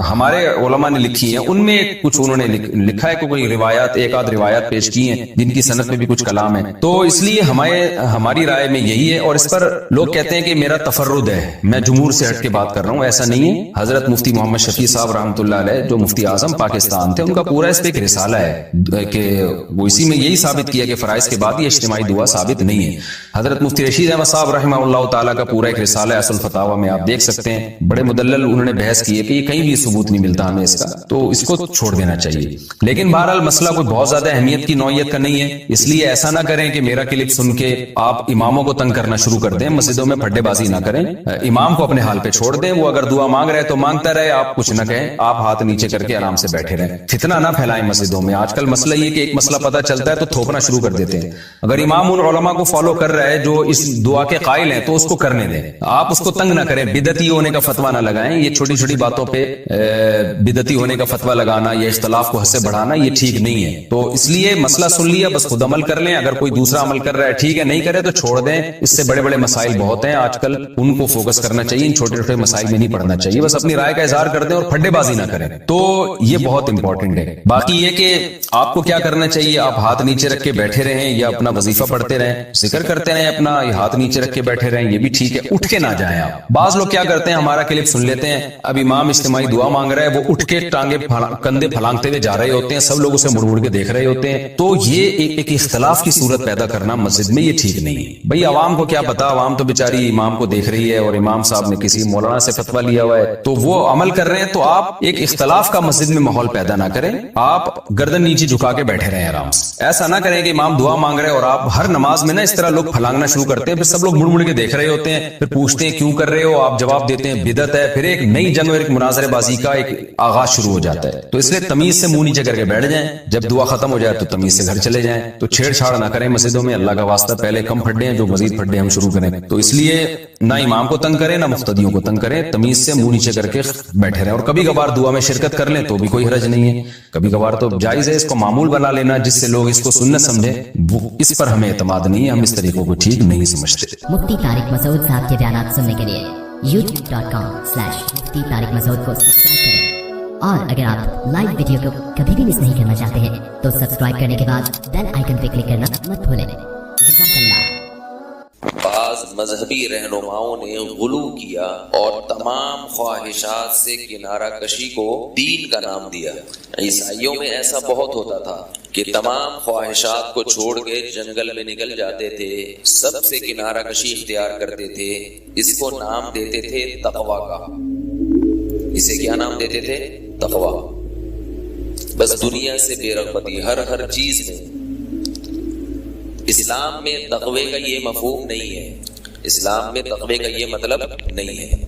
ہمارے علماء نے لکھی ہیں ان میں کچھ انہوں نے لکھا ہے کہ کوئی روایات ایک آدھ روایات پیش کی ہیں جن کی سند میں بھی کچھ کلام ہے. تو اس لیے ہماری رائے میں یہی ہے. اور اس پر لوگ کہتے ہیں کہ میرا تفرد ہے، میں جمہور سے ہٹ کے بات کر رہا ہوں، ایسا نہیں ہے. حضرت مفتی محمد شفیع صاحب رحمۃ اللہ علیہ جو مفتی اعظم پاکستان تھے، ان کا پورا اس پہ ایک رسالہ ہے کہ وہ اسی میں یہی ثابت کیا کہ فرائض کے بعد یہ اجتماعی دعا ثابت نہیں ہے. حضرت مفتی رشید احمد صاحب رحمہ اللہ تعالیٰ کا پورا ایک رسالہ ہے اصل فتاوی میں، آپ دیکھ سکتے ہیں. بڑے مدلل انہوں نے بحث کی ہے کہ یہ کہیں بھی ثبوت نہیں ملتا ہمیں اس کا، تو اس کو چھوڑ دینا چاہیے. لیکن بہرحال مسئلہ کوئی بہت زیادہ اہمیت کی نوعیت کا نہیں ہے، اس لیے ایسا نہ کریں کہ میرا کلپ سن کے آپ اماموں کو تنگ کرنا شروع کر دیں، مسجدوں میں پھڈے بازی نہ کریں، امام کو اپنے حال پہ چھوڑ دیں. وہ اگر دعا مانگ رہے تو مانگتا رہے, آپ کچھ نہ کہیں, آپ ہاتھ نیچے کر کے آرام سے بیٹھے رہیں. فتنہ نہ پھیلائیں مسجدوں میں. آج کل مسئلہ یہ کہ ایک مسئلہ پتہ چلتا ہے تو تھوپنا شروع کر دیتے ہیں. اگر امام ان علماء کو فالو کر رہا ہے جو اس دعا کے قائل ہیں تو اس کو کرنے دیں, آپ اس کو تنگ نہ کریں. بدعتی ہونے کا فتویٰ نہ لگائیں. یہ چھوٹی چھوٹی باتوں پہ بدعتی ہونے کا فتویٰ لگانا یا اختلاف کو حد سے بڑھانا یہ ٹھیک نہیں ہے. تو اس لیے مسئلہ سن لیا, بس خود عمل کر لیں. اگر کوئی دوسرا عمل کر رہا ہے ٹھیک ہے, نہیں کرے تو چھوڑ دیں. اس سے بڑے بڑے مسائل بہت ہیں آج کل, ان کو فوکس کرنا چاہیے, ان چھوٹے چھوٹے مسائل میں نہیں پڑھنا چاہیے. بس اپنی رائے کا اظہار کر دیں اور پھڈے بازی نہ کریں. تو یہ بہت امپورٹنٹ ہے. باقی یہ کہ آپ کو کیا کرنا چاہیے, آپ ہاتھ نیچے رکھ کے بیٹھے رہیں یا اپنا وظیفہ پڑھتے رہیں, ذکر کرتے رہیں اپنا, یہ ہاتھ نیچے رکھ کے بیٹھے رہیں, یہ بھی ٹھیک ہے. اٹھ کے نہ جائیں آپ. بعض لوگ کیا کرتے ہیں, ہمارا کلپ سن لیتے ہیں, اب امام اجتماعی دعا مانگ رہا ہے, وہ اٹھ کے ٹانگے کندھے پھلانگتے ہوئے جا رہے ہوتے ہیں, سب لوگ اسے مڑ مڑ کے دیکھ رہے ہوتے ہیں. تو یہ ایک اختلاف کی صورت پیدا کرنا مسجد میں, یہ ٹھیک نہیں ہے. بھئی عوام کو کیا پتا, عوام تو بیچاری امام کو دیکھ رہی ہے اور امام صاحب نے کسی مولانا سے فتویٰ لیا ہوا ہے تو وہ عمل کر رہے ہیں. تو آپ ایک اختلاف کا مسجد میں ماحول پیدا نہ کریں, آپ گردن نیچے جھکا کے بیٹھے رہیں آرام سے. ایسا نہ کریں کہ امام دعا مانگ رہے ہیں اور آپ ہر نماز میں نا اس طرح لوگ پھلانگنا شروع کرتے ہیں, پھر سب لوگ مڑ مڑ کے دیکھ رہے ہوتے ہیں, پھر پوچھتے ہیں کیوں کر رہے ہو, آپ جواب دیتے ہیں بدعت ہے. پھر ایک نئی جنگ اور ایک مناظرے بازی کا ایک آغاز شروع ہو جاتا ہے. تو اس لیے تمیز سے منہ نیچے کر کے بیٹھ جائیں, جب دعا ختم ہو جائے تو تمیز سے گھر چلے جائیں. تو چھیڑ چھاڑ نہ کریں مسجدوں میں, اللہ کا واسطہ. پہلے کم پھڈے ہیں, جو مزید پھڈے ہم شروع کریں. تو اس لیے نہ امام کو تنگ کریں نہ مقتدیوں کو تنگ کریں, تمیز سے منہ نیچے کر کے بیٹھے رہیں. اور کبھی کبھار دعا میں شرکت کر لیں تو بھی کوئی حرج نہیں ہے, کبھی کبھار تو جائز ہے. اس کو معمول بنا لینا جس سے لوگ اس کو سنت سمجھیں, اس پر ہمیں اعتماد نہیں ہے, ہم اس طریقوں کو ٹھیک نہیں سمجھتے. مفتی طارق مسعود صاحب کے بیانات سننے کے لیے youtube.com/مفتی طارق مسعود کو سبسکرائب کریں. اور اگر آپ لائیو ویڈیو کو کبھی بھی مس نہیں کرنا چاہتے ہیں تو سبسکرائب کرنے کے بعد بیل آئیکن پہ کلک کرنا مت بھولیں. جزاک اللہ. بعض مذہبی رہنماؤں نے غلو کیا اور تمام خواہشات سے کنارہ کشی کو دین کا نام دیا. عیسائیوں میں ایسا بہت ہوتا تھا کہ تمام خواہشات کو چھوڑ کے جنگل میں نکل جاتے تھے, سب سے کنارہ کشی اختیار کرتے تھے. اس کو نام دیتے تھے تقویٰ کا. اسے کیا نام دیتے تھے؟ تقویٰ. بس دنیا سے بے رغبتی ہر چیز میں. اسلام میں تقوی کا یہ مفہوم نہیں ہے, اسلام میں تقوی کا یہ مطلب نہیں ہے.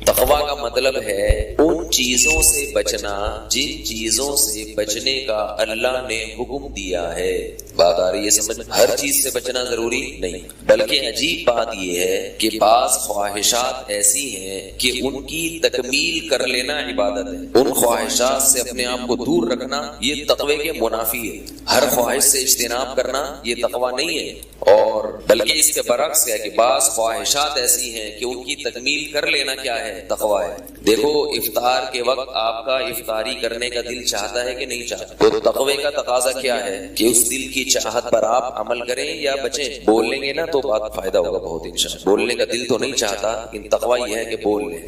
تقویٰ کا مطلب ہے ان چیزوں سے بچنا جن چیزوں سے بچنے کا اللہ نے حکم دیا ہے. بات آ رہی ہے سمجھ؟ ہر چیز سے بچنا ضروری نہیں, بلکہ عجیب بات یہ ہے کہ بعض خواہشات ایسی ہیں کہ ان کی تکمیل کر لینا عبادت ہے. ان خواہشات سے اپنے آپ کو دور رکھنا یہ تقوی کے منافی ہے. ہر خواہش سے اجتناب کرنا یہ تقویٰ نہیں ہے, اور بلکہ اس کے برعکس ہے کہ بعض خواہشات ایسی ہیں کہ ان کی تکمیل کر لینا کیا ہے؟ تقویٰ ہے. دیکھو افطار کے وقت آپ کا افطاری کرنے کا دل چاہتا ہے کہ نہیں چاہتا؟ تو تقوی کا تقاضا کیا ہے کہ اس دل کی چاہت پر آپ عمل کریں یا بچیں. بول لیں گے نا تو بات فائدہ ہوگا بہت انشاءاللہ. بولنے کا دل تو نہیں چاہتا, لیکن تقویٰ یہ ہے کہ بول لیں.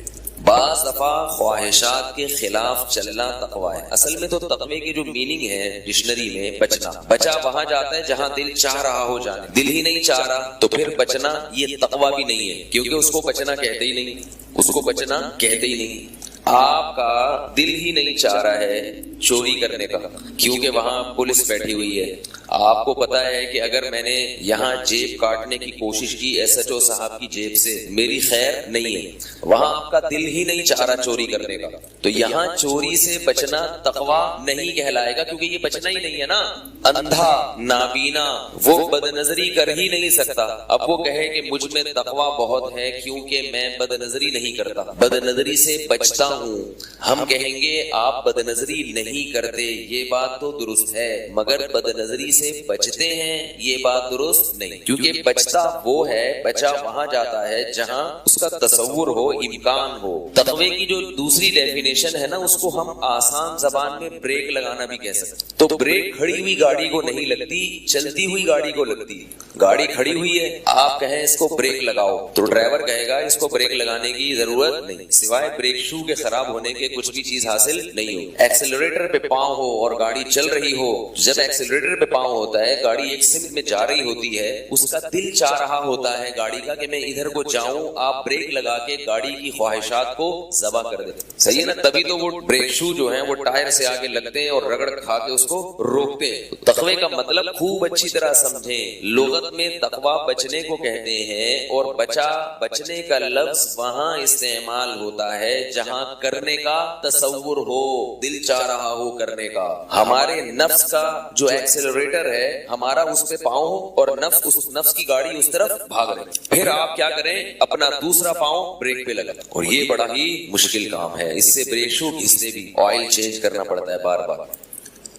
بعض دفعہ خواہشات کے خلاف چلنا تقویٰ ہے. اصل میں تو تقوی کی جو میننگ ہے ڈکشنری میں بچنا, بچا وہاں جاتا ہے جہاں دل چاہ رہا ہو جانے. دل ہی نہیں چاہ رہا تو پھر بچنا یہ تقویٰ بھی نہیں ہے, کیونکہ اس کو بچنا کہتے ہی نہیں, اس کو بچنا کہتے ہی نہیں. آپ کا دل ہی نہیں چاہ رہا ہے چوری کرنے کا, کیونکہ وہاں پولیس بیٹھی ہوئی ہے. آپ کو پتا ہے کہ اگر میں نے یہاں جیب کاٹنے کی کوشش کی ایس ایچ او صاحب کی جیب سے میری خیر نہیں ہے. وہاں آپ کا دل ہی نہیں چاہ رہا چوری کرنے کا, تو یہاں چوری سے بچنا تقویٰ نہیں کہلائے گا, کیونکہ یہ بچنا ہی نہیں ہے نا. اندھا نابینا وہ بد نظری کر ہی نہیں سکتا. اب وہ کہے کہ مجھ میں تقویٰ بہت ہے کیونکہ میں بد نظری نہیں کرتا, بد نظری سے بچتا ہوں. ہم کہیں گے آپ بد نظری نہیں کرتے, یہ بات تو درست ہے, مگر بد نظری سے بچتے ہیں یہ بات درست نہیں. کیونکہ بچتا وہ ہے, بچا وہاں جاتا ہے جہاں اس کا تصور ہو, امکان ہو. تقوی کی جو دوسری ڈیفینیشن ہے نا, اس کو ہم آسان زبان میں بریک لگانا بھی کہہ سکتے. تو بریک کھڑی ہوئی گاڑی کو نہیں لگتی, چلتی ہوئی گاڑی کو لگتی. گاڑی کھڑی ہوئی ہے, آپ کہیں اس کو بریک لگاؤ, تو ڈرائیور کہے گا اس کو بریک لگانے کی ضرورت نہیں, سوائے بریک شو کے خراب ہونے کے کچھ بھی چیز حاصل نہیں ہو. ایکسیلریٹر پہ پاؤں ہو اور گاڑی چل رہی ہو, جب ایکسیلریٹر پہ پاؤں ہوتا ہے, گاڑی ایک سمت میں جا رہی ہوتی ہے, اس کا دل چاہ رہا ہوتا ہے گاڑی کا کہ میں ادھر کو جاؤں, آپ بریک لگا کے گاڑی کی خواہشات کو ذبح کر دیتے. صحیح ہے نا؟ تبھی تو وہ بریک شو جو ہیں وہ ٹائر سے آگے لگتے ہیں اور رگڑ کھا کے اس کو روکتے ہیں. تقوی کا مطلب خوب اچھی طرح سمجھیں. لغت میں تقوی بچنے کو کہتے ہیں, اور بچنے کا لفظ وہاں استعمال ہوتا ہے جہاں کرنے کا تصور ہو, دل چاہ رہا ہو کرنے کا. ہمارے نفس کا جو ایکسیلریٹر ہے ہمارا اس پہ پاؤں ہو اور نفس کی گاڑی اس طرف بھاگ رہے, پھر آپ کیا کریں, اپنا دوسرا پاؤں بریک پہ لگا. اور یہ بڑا ہی مشکل کام ہے, اس سے بریک شو گھستے بھی, آئل چینج کرنا پڑتا ہے بار بار.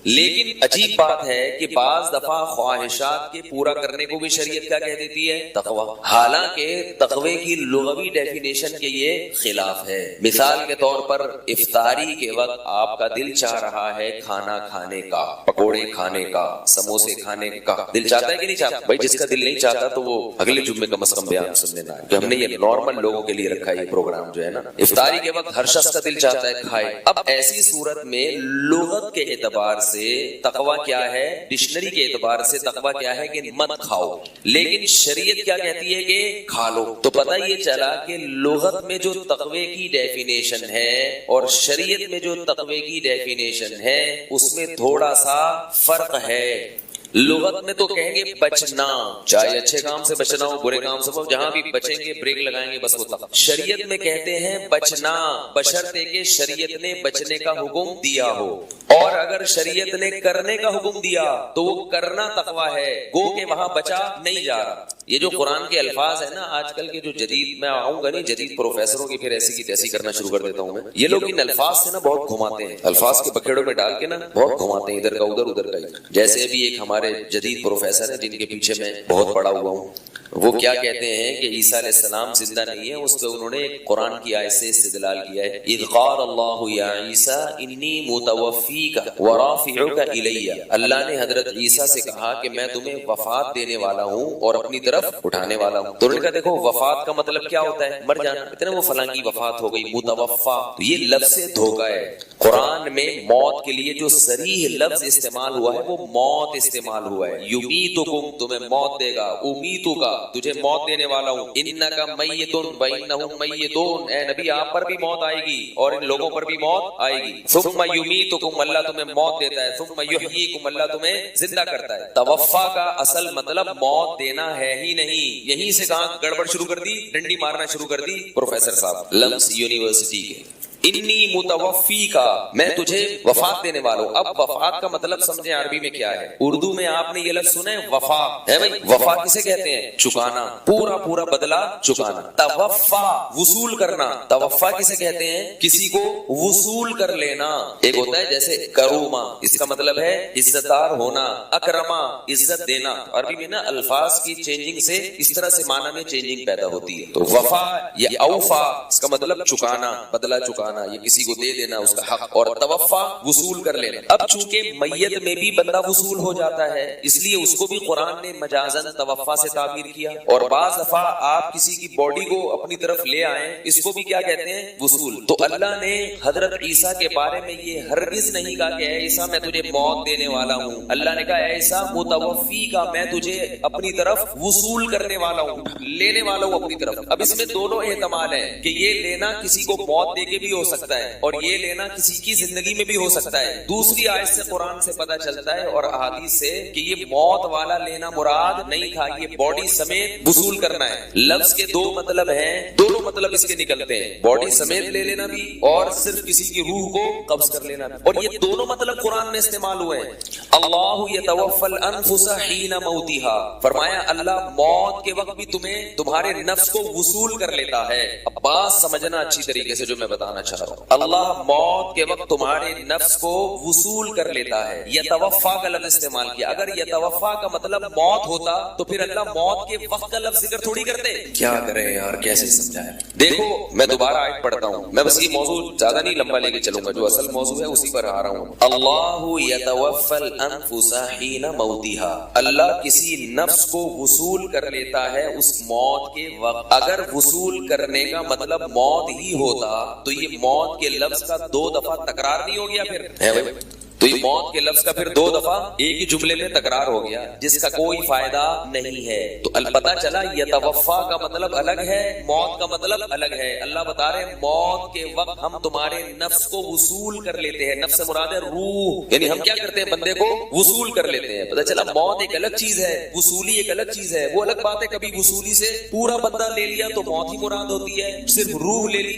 لیکن عجیب بات ہے کہ بعض دفعہ خواہشات کے پورا کرنے کو بھی شریعت کیا کہہ دیتی ہے, تقوی. حالانکہ تقوی کی لغوی ڈیفینیشن کے یہ خلاف ہے. مثال کے طور پر افطاری کے وقت آپ کا دل چاہ رہا ہے کھانا کھانے کا, پکوڑے کھانے کا, سموسے کھانے کا. دل چاہتا ہے کہ نہیں چاہتا؟ بھائی جس کا دل نہیں چاہتا تو وہ اگلے جمعے کم از کم بیان سننے نہ آئے, کہ ہم نے یہ نارمل لوگوں کے لیے رکھا ہے یہ پروگرام جو ہے نا. افطاری کے وقت ہر شخص کا دل چاہتا ہے کھائے. اب ایسی صورت میں لغت کے اعتبار سے تقوی کیا ہے, ڈکشنری کے اعتبار سے تقوی کیا ہے کہ مت کھاؤ, لیکن شریعت کیا کہتی ہے کہ کھا لو. تو پتہ یہ چلا کہ لغت میں جو تقوی کی ڈیفینیشن ہے اور شریعت میں جو تقوی کی ڈیفینیشن ہے اس میں تھوڑا سا فرق ہے. لغت میں تو کہیں گے بچنا, چاہے اچھے کام سے بچنا ہو برے کام سے, جہاں بھی بچیں گے بریک لگائیں گے بس وہ تقوی. شریعت میں کہتے ہیں بچنا بشرطے کہ شریعت نے بچنے کا حکم دیا ہو, اور اگر شریعت نے کرنے کا حکم دیا تو وہ کرنا تقوی ہے, گو کہ وہاں بچا نہیں جا رہا. یہ جو قرآن کے الفاظ ہیں نا آج کل کے جو جدید, میں آؤں گا نہیں جدید پروفیسروں کی پھر ایسی کی تیسی کرنا شروع کر دیتا ہوں میں, یہ لوگ ان الفاظ سے نا بہت گھماتے ہیں, الفاظ کے بکھیڑوں میں ڈال کے نا بہت گھماتے ہیں ادھر کا ادھر کا. جیسے ابھی ایک ہمارے جدید پروفیسر ہیں جن کے پیچھے میں بہت پڑا ہوا ہوں, وہ کیا کہتے ہیں کہ عیسیٰ علیہ السلام زندہ نہیں ہے, اس پہ انہوں نے قرآن کی آیت سے استدلال کیا ہے. اذ قال اللہ یا عیسیٰ انی متوفیک ورافعک الی, اللہ نے حضرت عیسیٰ سے کہا کہ میں تمہیں وفات دینے والا ہوں اور اپنی طرف اٹھانے والا ہوں. تو انہوں نے کہا دیکھو وفات کا مطلب کیا ہوتا ہے, مر جانا. اتنا وہ فلاں کی وفات ہو گئی, متوفا, تو یہ لفظ دھوکہ ہے. قرآن میں موت کے لیے جو صریح لفظ استعمال ہوا ہے وہ موت استعمال ہوا ہے. یمیتکم, تمہیں موت دے گا, امیتک, تجھے موت دینے والا ہوں, انکا میتون وانہم میتون, اے نبی آپ پر بھی موت آئے گی اور ان لوگوں پر بھی موت آئے گی. ثم یمیتکم, اللہ تمہیں موت دیتا ہے, ثم یحییکم, اللہ تمہیں زندہ کرتا ہے. توفا کا اصل مطلب موت دینا ہے ہی نہیں. یہیں سے کہاں گڑبڑ شروع کر دی, ڈنڈی مارنا شروع کر دی پروفیسر صاحب لمس یونیورسٹی کے. انی متوفی کا, میں تجھے وفات دینے والا ہوں. اب وفات کا مطلب سمجھیں عربی میں کیا ہے. اردو میں آپ نے یہ لفظ سنا ہے وفا ہے بھائی, وفا کسے کہتے ہیں, چکانا, پورا بدلہ چکانا. توفا وصول کرنا, توفا کسے کہتے ہیں, کسی کو وصول کر لینا. ایک ہوتا ہے جیسے کروما, اس کا مطلب ہے عزت دار ہونا, اکرما عزت دینا. عربی میں نا الفاظ کی چینجنگ سے اس طرح سے معنی میں چینجنگ پیدا ہوتی ہے. تو وفا یا اوفا اس کا مطلب چکانا, بدلہ چکانا, یہ کسی کو دے دینا اس کا حق. اور توفا وصول کر لینا. اب چونکہ میت میں بھی بندہ وصول ہو جاتا ہے اس لیے اس کو بھی قرآن نے مجازن توفا سے تعبیر کیا. اور بعض دفعہ آپ کسی کی باڈی کو اپنی طرف لے آئیں, اس کو بھی کیا کہتے ہیں, وصول. تو اللہ نے حضرت عیسیٰ کے بارے میں یہ ہرگز نہیں کہا کہ اے عیسیٰ میں تجھے موت دینے والا ہوں. اللہ نے کہا اے عیسیٰ متوفی کا, میں تجھے اپنی طرف وصول کرنے والا ہوں, لینے والا ہوں اپنی طرف. اب اس میں دونوں احتمال ہیں کہ یہ لینا کسی کو موت دے کے بھی ہو سکتا ہے اور یہ لینا کسی کی زندگی میں بھی ہو سکتا ہے. دوسری آیت سے قرآن سے پتہ چلتا ہے اور احادیث سے کہ یہ موت والا لینا مراد نہیں تھا, یہ باڈی سمیت وصول کرنا ہے. لفظ کے دو مطلب ہیں, دونوں مطلب اس کے نکلتے ہیں, باڈی سمیت لے لینا بھی اور صرف کسی کی روح کو قبض کر لینا بھی. اور یہ دونوں مطلب قرآن میں استعمال ہوئے ہیں. اللہ یتوفی الانفس حین موتها, فرمایا اللہ موت کے وقت بھی تمہیں تمہارے نفس کو وصول کر لیتا ہے. اب بات سمجھنا اچھی طریقے سے جو میں بتانا چاہ رہا ہوں, اللہ موت کے وقت تمہارے نفس کو وصول کر لیتا ہے. یتوفا کا لفظ استعمال کیا. اگر یتوفا کا مطلب موت ہوتا تو پھر اللہ موت کے وقت کا لفظ ذکر تھوڑی کرتے. کیا کریں یار, کیسے سمجھائیں. دیکھو میں دوبارہ آیت پڑھتا ہوں, میں بس یہ موضوع زیادہ نہیں لمبا لے کے چلوں گا, جو اصل موضوع ہے اسی پر آ رہا ہوں. اللہ یتوفی الانفس حین موتها, اللہ کسی نفس کو وصول کر لیتا ہے اس موت کے وقت. اگر وصول کرنے کا مطلب موت ہی ہوتا تو یہ موت کے لفظ کا 2 دفعہ تکرار نہیں ہو گیا پھر ہے بھائی؟ تو یہ موت کے لفظ کا پھر 2 دفعہ ایک ہی جملے میں تکرار ہو گیا جس کا کوئی فائدہ نہیں ہے. تو البتہ چلا یتوفا کا مطلب الگ ہے، موت کا مطلب الگ ہے. اللہ بتا رہے ہیں موت کے وقت ہم تمہارے نفس کو وصول کر لیتے ہیں. نفس سے مراد ہے روح، یعنی ہم کیا کرتے ہیں بندے کو وصول کر لیتے ہیں. پتہ چلا موت ایک الگ چیز ہے، وصولی ایک الگ چیز ہے. وہ الگ بات ہے کبھی وصولی سے پورا بندہ لے لیا تو موت ہی مراد ہوتی ہے، صرف روح لے لی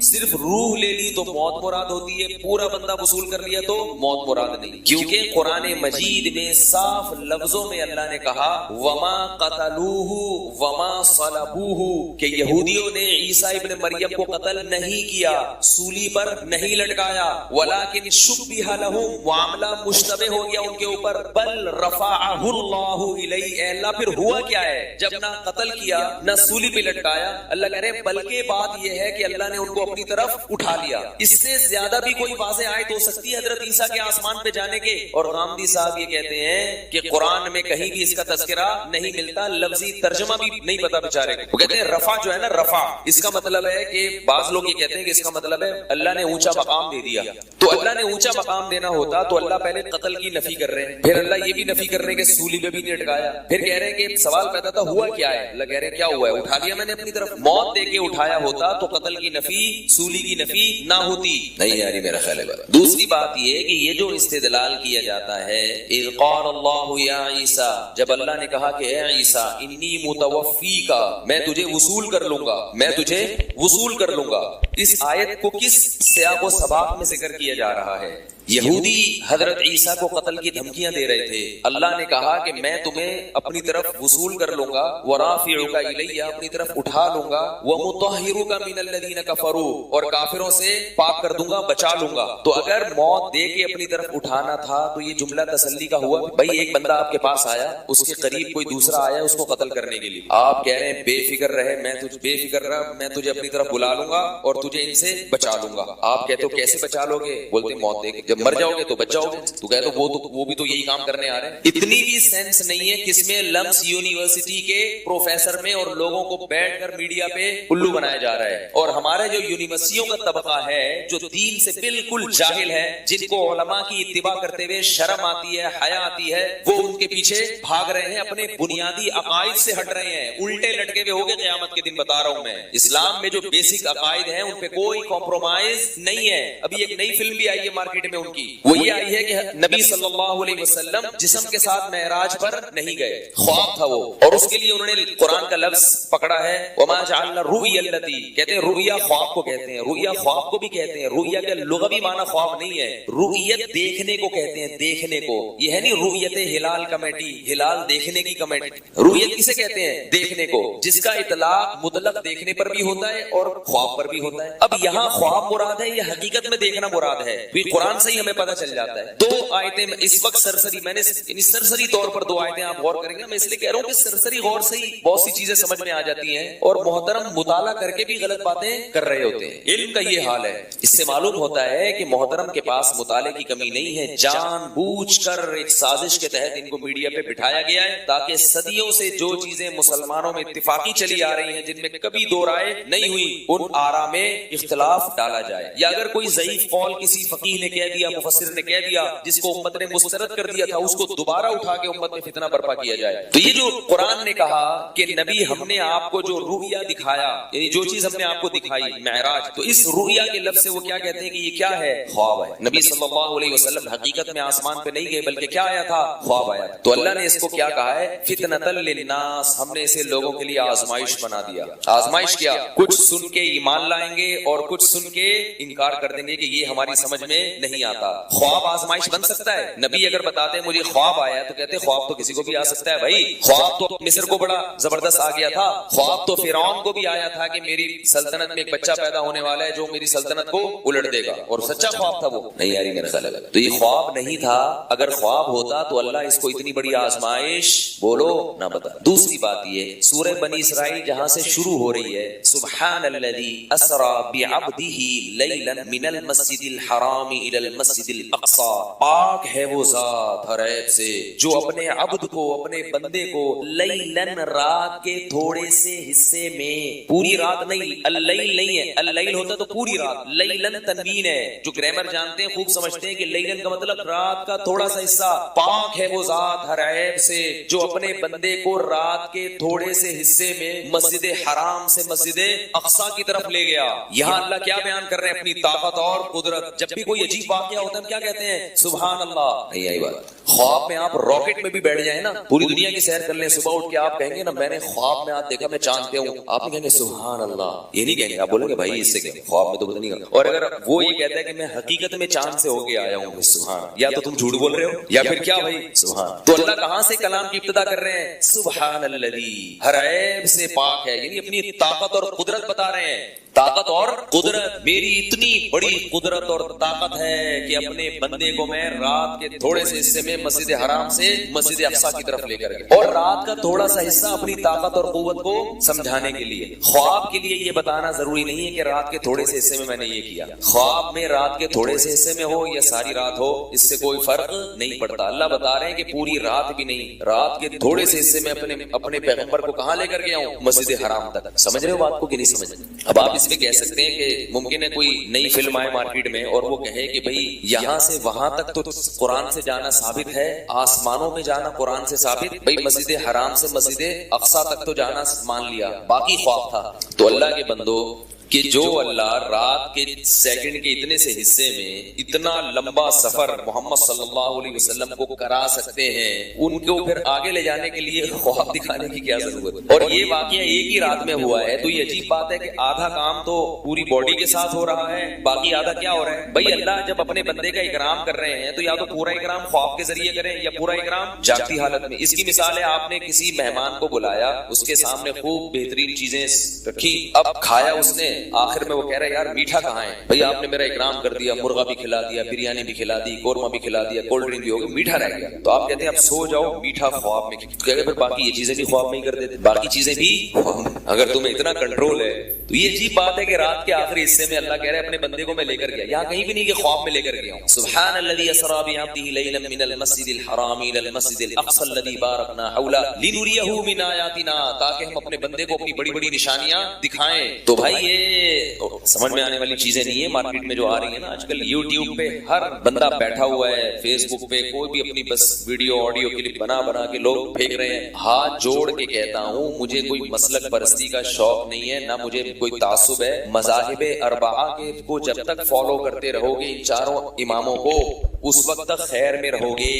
صرف روح لے لی تو موت مراد ہوتی ہے، پورا بندہ وصول کر لیا تو موت مراد نہیں. کیونکہ قرآن مجید میں صاف لفظوں میں اللہ نے کہا وما قتلوہ وما صلبوہ، کہ یہودیوں نے عیسیٰ ابن مریم کو قتل نہیں کیا، سولی پر نہیں لٹکایا، ولکن شبہ لہم، معاملہ مشتبہ ہو گیا ان کے اوپر، بل رفعہ اللہ الیہ. اللہ پھر ہوا کیا ہے جب نہ قتل کیا نہ سولی پہ لٹکایا؟ اللہ کہہ رہے بلکہ بات یہ ہے کہ اللہ نے ان کو اپنی طرف اٹھا لیا. اس سے زیادہ بھی کوئی واضح آیت ہو سکتی ہے حضرت عیسیٰ کے آسمان پہ جانے کے. اور غامدی صاحب یہ کہتے ہیں کہ قرآن میں کہیں بھی اس کا تذکرہ نہیں ملتا، لفظی ترجمہ بھی نہیں پتا بیچارے کو. وہ کہتے ہیں رفع جو ہے نا، رفع اس کا مطلب ہے کہ بعض لوگ یہ کہتے ہیں کہ اس کا مطلب ہے اللہ نے اونچا مقام دے دیا. تو اللہ نے اونچا مقام دینا ہوتا تو اللہ پہلے قتل کی نفی کر رہے ہیں، پھر اللہ یہ بھی نفی کر رہے ہیں کہ سولی پہ بھی نہیں لٹکایا، پھر کہہ رہے ہیں کہ سوال پیدا تھا ہوا کیا ہے؟ اللہ کہہ رہے ہیں کیا ہوا ہے، اٹھا لیا میں نے اپنی طرف. موت دے کے اٹھایا ہوتا تو قتل کی نفی سولی کی نفی نہ ہوتی. نہیں یاری میرا خیال ہے. دوسری بات یہ ہے کہ یہ جو استدلال کیا جاتا ہے اذ قال اللہ یا عیسیٰ، جب اللہ نے کہا کہ اے عیسیٰ انی متوفیکا، میں تجھے وصول کر لوں گا، میں تجھے وصول کر لوں گا. اس آیت کو کس سیاق و سباق میں ذکر کیا جا رہا ہے؟ یہودی حضرت عیسیٰ کو قتل کی دھمکیاں دے رہے تھے. اللہ نے کہا کہ میں تمہیں اپنی طرف وصول کر لوں گا، ورافعک الیہ، اپنی طرف اٹھا لوں گا، ومطہرک من الذین کفروا، اور کافروں سے پاک کر دوں گا، بچا لوں گا. تو اگر موت دے کے اپنی طرف اٹھانا تھا تو یہ جملہ تسلی کا ہوا. بھائی ایک بندہ آپ کے پاس آیا، اس کے قریب کوئی دوسرا آیا اس کو قتل کرنے کے لیے، آپ کہہ رہے ہیں بے فکر رہے، میں تجھے بے فکر رہا، میں تجھے اپنی طرف بلا لوں گا اور تجھے ان سے بچا لوں گا. آپ کہتے ہو کیسے بچا لو گے؟ بولتے موت دے کے، جب مر جاؤ گے تو بچ جاؤ گے. تو کہتے وہ بھی تو یہی کام کرنے آ رہے ہیں. اتنی بھی سینس نہیں ہے کس میں لمس یونیورسٹی کے پروفیسر میں اور لوگوں کو بیٹھ کر میڈیا پہ الو بنایا جا رہا ہے. اور ہمارے جو یونیورسٹیوں کا طبقہ ہے جو دین سے بالکل جاہل ہے، جن کو علماء کی اتباع کرتے ہوئے شرم آتی ہے، حیا آتی ہے، وہ ان کے پیچھے بھاگ رہے ہیں، اپنے بنیادی عقائد سے ہٹ رہے ہیں، الٹے لٹکے ہوئے ہوگے قیامت کے دن. بتا رہا ہوں میں اسلام میں جو بیسک عقائد ہیں ان پہ کوئی کمپرومائز نہیں ہے. ابھی ایک نئی فلم بھی آئی ہے مارکیٹ میں ان کی، وہ یہ آئی ہے کہ نبی صلی اللہ علیہ وسلم جسم کے ساتھ معراج پر نہیں گئے، خواب تھا وہ، اور اس کے لیے انہوں نے قرآن کا لفظ پکڑا ہے وما جعلنا الرؤیا التي، کہتے ہیں رؤیا خواب کو کہتے ہیں، رؤیا خواب کو بھی کہتے ہیں. رؤیا کا لغوی معنی خواب نہیں ہے، رؤیت دیکھنے کو کہتے ہیں، دیکھنے کو. یہ ہے نہیں رؤیت ہلال کمیٹی، ہلال دیکھنے کی کمیٹی. رؤیت کسے کہتے ہیں؟ دیکھنے کو، جس کا اطلاق مطلق دیکھنے پر بھی ہوتا ہے اور خواب پر بھی ہوتا ہے. اب یہاں خواب مراد ہے یا حقیقت میں دیکھنا مراد ہے؟ قرآن سے ہی ہمیں پتہ چل جاتا ہے. 2 آیتیں اس وقت سرسری، میں نے سرسری طور پر 2 آیتیں آپ غور کریں گے. میں اس لیے کہہ رہا ہوں کہ سرسری غور سے ہی بہت سی چیزیں سمجھ میں آ جاتی ہیں اور محترم مطالعہ کر کے بھی غلط باتیں کر رہے ہوتے ہیں. علم کا یہ حال ہے. اس سے معلوم ہوتا ہے کہ محترم کے پاس مطالعے کی کمی نہیں ہے. جان بوجھ کر ایک سازش کے تحت ان کو میڈیا پہ بٹھایا گیا ہے تاکہ صدیوں سے جو چیزیں مسلمانوں میں اتفاقی چلی آ رہی ہیں، جن میں کبھی 2 رائے نہیں ہوئی، ان آراء میں اختلاف ڈالا جائے. یا اگر کوئی ضعیف قول کسی فقیہ نے کہہ دیا، مفسر نے کہہ دیا، جس کو امت نے مسترد کر دیا تھا، اس کو دوبارہ اٹھا کے امت میں فتنہ برپا کیا جائے. تو یہ جو قرآن نے کہا کہ نبی ہم نے آپ کو جو رؤیا دکھایا، یعنی جو چیز ہم نے آپ کو دکھائی معراج، تو اس رؤیا کے لفظ سے وہ کیا کہتے ہیں کہ یہ کیا ہے؟ خواب ہے. نبی صلی اللہ علیہ وسلم حقیقت میں آسمان پہ نہیں گئے بلکہ کیا آیا تھا؟ خواب آیا. تو اللہ نے اس کو کیا کہا ہے؟ فتنۃ للناس، ہم نے اسے لوگوں کے لیے آزمائش بنا دیا. آزمائش کیا؟ کچھ سن کے ایمان لائیں گے اور کچھ سن کے انکار کر دیں گے کہ یہ ہماری سمجھ میں نہیں آتا. خواب آزمائش بن سکتا ہے. نبی اگر بتاتے ہیں مجھے خواب آیا تو کہتے خواب تو کسی کو بھی آ سکتا ہے. بھائی خواب تو مصر کو بڑا زبردست آ گیا تھا، خواب تو فرعون کو بھی آیا تھا کہ میری سلطنت میں ایک بچہ پیدا ہونے والا ہے جو میری سلطنت کو الٹ دے گا، اور سچا خواب تھا وہ. نہیں یاری میرا خیال ہے تو یہ خواب نہیں تھا. اگر خواب ہوتا تو اللہ اس کو اتنی بڑی آزمائش بولو نہ بتا. دوسری بات یہ سورہ بنی اسرائیل جہاں سے شروع ہو رہی ہے، سبحان الذی اسری اسرا بعبدہ لیلا من المسجد الحرام الی المسجد الاقصی، پاک ہے وہ ذات ہر عیب سے جو اپنے عبد کو، اپنے بندے کو، لیلن رات کے تھوڑے سے حصے میں، پوری رات نہیں، اللیل نہیں ہے، اللیل ہوتا تو پوری رات، لیلن تنوین ہے، جو گرامر جانتے ہیں خوب سمجھتے ہیں کہ لیلن کا مطلب رات کا تھوڑا سا حصہ، پاک ہے وہ ذات ہر عیب سے جو اپنے بندے کو رات کے تھوڑے سے حصے میں مسجد حرام سے مسجد اقصی کی طرف لے گیا۔ یہاں اللہ کیا بیان کر رہے ہیں؟ اپنی طاقت اور قدرت۔ جب بھی کوئی عجیب واقعہ ہوتا ہے ہم کیا کہتے ہیں؟ سبحان اللہ۔ نہیں آئی بات؟ خواب میں آپ راکٹ میں بھی بیٹھ جائیں نا، پوری دنیا کی سیر کر لیں، صبح اٹھ کے آپ کہیں گے نا میں نے خواب میں آج دیکھا میں چاند پہ ہوں، آپ کہیں گے سبحان اللہ، یہ نہیں کہیں گے، آپ بولیں گے بھائی اس سے کیا خواب میں تو پتہ نہیں کرتا۔ اور اگر وہ یہ کہتا ہے کہ میں حقیقت میں چاند سے ہو کے آیا ہوں، سبحان، یا تو تم جھوٹ بول رہے ہو یا پھر کیا بھائی سبحان۔ تو اللہ کہاں سے کلام کی ابتدا کر رہے ہیں؟ سبحان الذی، ہر عیب سے پاک ہے، یعنی اپنی طاقت اور قدرت بتا رہے ہیں۔ طاقت اور قدرت، میری اتنی بڑی قدرت اور طاقت ہے کہ اپنے بندے کو میں رات کے تھوڑے سے حصے میں مسجد حرام سے مسجد اقصی کی طرف لے کر گیا، اور رات کا تھوڑا سا حصہ اپنی طاقت اور قوت کو سمجھانے کے لیے۔ خواب کے لیے یہ بتانا ضروری نہیں ہے کہ رات کے تھوڑے سے حصے میں نے یہ کیا، خواب میں رات کے تھوڑے سے حصے میں ہو یا ساری رات ہو، اس سے کوئی فرق نہیں پڑتا۔ اللہ بتا رہے ہیں کہ پوری رات بھی نہیں، رات کے تھوڑے سے حصے میں اپنے پیغمبر کو کہاں لے کر گیا ہوں؟ مسجد حرام تک۔ سمجھ رہے ہو بات کو کہ نہیں سمجھ رہے؟ اب آپ اس میں کہہ سکتے ہیں کہ ممکن ہے کوئی نئی فلم آئے مارکیٹ میں اور وہ کہے کہ بھئی یہاں سے وہاں تک تو قرآن سے جانا ثابت ہے، آسمانوں میں جانا قرآن سے ثابت، بھئی مسجد حرام سے مسجد اقصی تک تو جانا مان لیا، باقی خواب تھا۔ تو اللہ کے بندو کہ جو اللہ رات کے سیکنڈ کے اتنے سے حصے میں اتنا لمبا سفر محمد صلی اللہ علیہ وسلم کو کرا سکتے ہیں، ان کو پھر آگے لے جانے کے لیے خواب دکھانے کی کیا ضرورت؟ اور یہ واقعہ ایک ہی رات میں ہوا ہے، تو یہ عجیب بات ہے کہ آدھا کام تو پوری باڈی کے ساتھ ہو رہا ہے، باقی آدھا کیا ہو رہا ہے؟ بھائی اللہ جب اپنے بندے کا اکرام کر رہے ہیں تو یا تو پورا اکرام خواب کے ذریعے کریں یا پورا اکرام جاگتی حالت میں۔ اس کی مثال ہے آپ نے کسی مہمان کو بلایا، اس کے سامنے خوب بہترین چیزیں رکھی، اب کھایا اس نے، آخر میں وہ کہہ رہا ہے یار میٹھا کہاں ہے؟ بھئی آپ نے میرا اکرام کر دیا، مرغا بھی کھلا دیا، بریانی بھی کھلا دی، قورمہ بھی کھلا دیا، کولڈ ڈرنک بھی ہو گئی، میٹھا رہ گیا، تو آپ کہتے ہیں اب سو جاؤ، میٹھا خواب میں کہہ پھر باقی یہ چیزیں بھی خواب میں ہی کر دیتے، باقی چیزیں بھی خواب میں۔ اگر تمہیں اتنا کنٹرول ہے تو یہ عجیب بات ہے کہ رات کے آخری حصے میں اللہ کہہ رہے ہیں اپنے بندے کو میں لے کر گیا، یہاں کہیں بھی نہیں کہ خواب میں لے کر گیا ہوں۔ سبحان الذی اسری بعبدہ لیلا من المسجد الحرام الی المسجد الاقصی الذی بارکنا حولہ لنریہ من آیاتنا، تاکہ ہم اپنے بندے کو اپنی بڑی بڑی نشانیاں دکھائیں۔ تو بھائی یہ سمجھ میں آنے والی چیزیں نہیں ہے، مارکیٹ میں جو آ رہی ہیں نا آج کل، یوٹیوب پہ ہر بندہ بیٹھا ہوا ہے، فیس بک پہ کوئی بھی اپنی بس ویڈیو آڈیو کلپ بنا بنا کے لوگ پھینک رہے ہیں۔ ہاتھ جوڑ کے کہتا ہوں مجھے کوئی مسلک پرستی کا شوق نہیں ہے، نہ مجھے کوئی تعصب ہے، مذاہب اربعہ کے کو جب تک فالو کرتے رہو گے ان چاروں اماموں کو اس وقت تک خیر میں رہو گے۔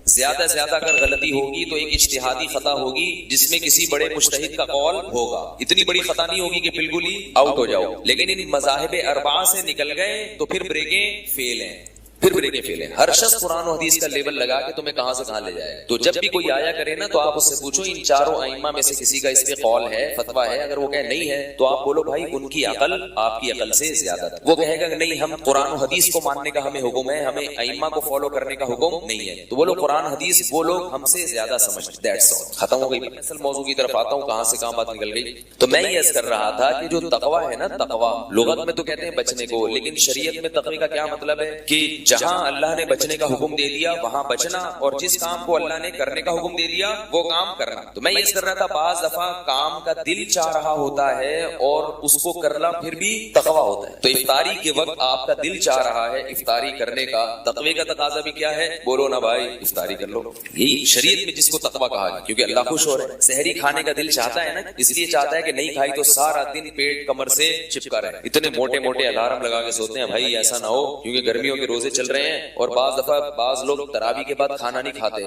زیادہ سے زیادہ اگر غلطی ہوگی تو ایک اجتہادی خطا ہوگی جس میں کسی بڑے مجتہد کا قول ہوگا، اتنی بڑی خطا نہیں ہوگی کہ بالکل ہی آؤٹ ہو جاؤ، لیکن ان مذاہب اربعہ سے نکل گئے تو پھر بریکیں فیل ہیں، پھر بریکیں فیل ہیں۔ ہر شخص قرآن و حدیث کا لیبل لگا کے تمہیں کہاں سے کہاں لے جائے، تو جب بھی کوئی آیا کرے نا تو آپ اس سے پوچھو ان چاروں ائمہ میں سے کسی کا اس پہ قول ہے، فتویٰ ہے؟ اگر وہ کہے نہیں ہے تو آپ بولو بھائی ان کی عقل آپ کی عقل سے زیادہ ہے۔ وہ کہے گا کہ نہیں ہم قرآن و حدیث کو ماننے کا ہمیں حکم ہے، ہمیں ائمہ کو فالو کرنے کا حکم نہیں ہے، تو بولو قرآن حدیث وہ لوگ ہم سے زیادہ سمجھتے، دیٹس آل، ختم ہو گئی۔ اصل موضوع کی طرف آتا ہوں، کہاں سے کہاں بات نکل گئی۔ تو میں یہ عرض کر رہا تھا کہ جو تقویٰ ہے نا، تقویٰ لغت میں تو کہتے ہیں بچنے کو، لیکن شریعت میں تقوی کا کیا مطلب ہے کہ جہاں اللہ نے بچنے کا حکم دے دیا وہاں بچنا، اور جس کام کو اللہ نے کرنے کا حکم دے دیا وہ کام کرنا۔ تو میں یہ کر رہا تھا بعض دفعہ کام کا دل چاہ رہا ہوتا ہے اور اس کو کرنا پھر بھی تقویٰ ہوتا ہے، تو افطاری کے وقت آپ کا دل چاہ رہا ہے افطاری کرنے کا، تقوی کا تقاضا بھی کیا ہے؟ بولو نا بھائی افطاری کر لو، یہی شریعت میں جس کو تقویٰ کہا گیا، کیونکہ اللہ خوش ہو رہا ہے۔ سحری کھانے کا دل چاہتا ہے نا، اس لیے چاہتا ہے کہ نہیں کھائی تو سارا دن پیٹ کمر سے چپکا رہے، اتنے موٹے موٹے الارم لگا کے سوتے ہیں بھائی ایسا نہ ہو، کیونکہ گرمیوں کے روزے چل رہے ہیں، اور بعض دفعہ بعض لوگ تراویح کے بعد کھانا نہیں کھاتے،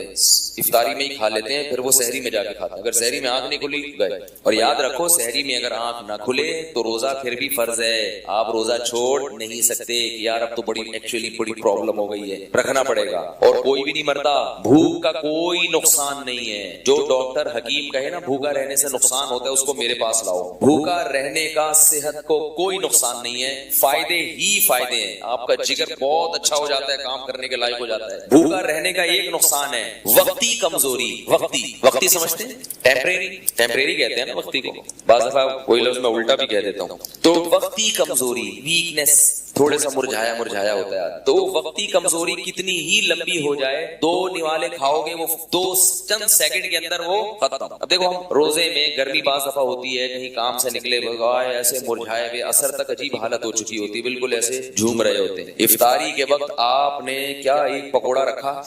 افطاری میں ہی کھا لیتے ہیں، پھر وہ سحری میں جا کے کھاتے ہیں۔ اگر سحری میں آنکھ نہیں کھلی گئے، اور یاد رکھو سحری میں اگر آنکھ نہ کھلے تو روزہ پھر بھی فرض ہے، آپ روزہ چھوڑ نہیں سکتے کہ یار اب تو ایکچولی بڑی پرابلم ہو گئی ہے، رکھنا پڑے گا۔ اور کوئی بھی نہیں مرتا، بھوک کا کوئی نقصان نہیں ہے، جو ڈاکٹر حکیم کہے نا بھوکا رہنے سے نقصان ہوتا ہے اس کو میرے پاس لاؤ، بھوکا رہنے کا صحت کو کوئی نقصان نہیں ہے، فائدے ہی فائدے ہیں، آپ کا جگر بہت اچھا ہو ہو جاتا ہے, کام کرنے کے لائق ہو جاتا ہے. بھوکا رہنے کا ایک نقصان ہے وقتی کمزوری. وقتی سمجھتے ہیں, ٹیمپریری کہتے ہیں نا وقتی کو, بعض دفعہ کوئی لفظ میں الٹا بھی کہہ دیتا ہوں. تو وقتی کمزوری, ویکنیس, تھوڑے سا مرجھایا ہوتا ہے. تو وقتی کمزوری کتنی ہی لمبی ہو جائے, 2 نوالے کھاؤ گے وہ 2 چند سیکنڈ کے اندر وہ ختم. اب دیکھو ہم روزے میں گرمی بعض دفعہ ہوتی ہے, کہیں کام سے نکلے بغائے ایسے مرجھائے ہوئے, اثر تک عجیب حالت ہو چکی ہوتی ہے, بالکل ایسے جھوم رہے ہوتے ہیں. افطاری کے وقت آپ نے کیا ایک پکوڑا رکھا,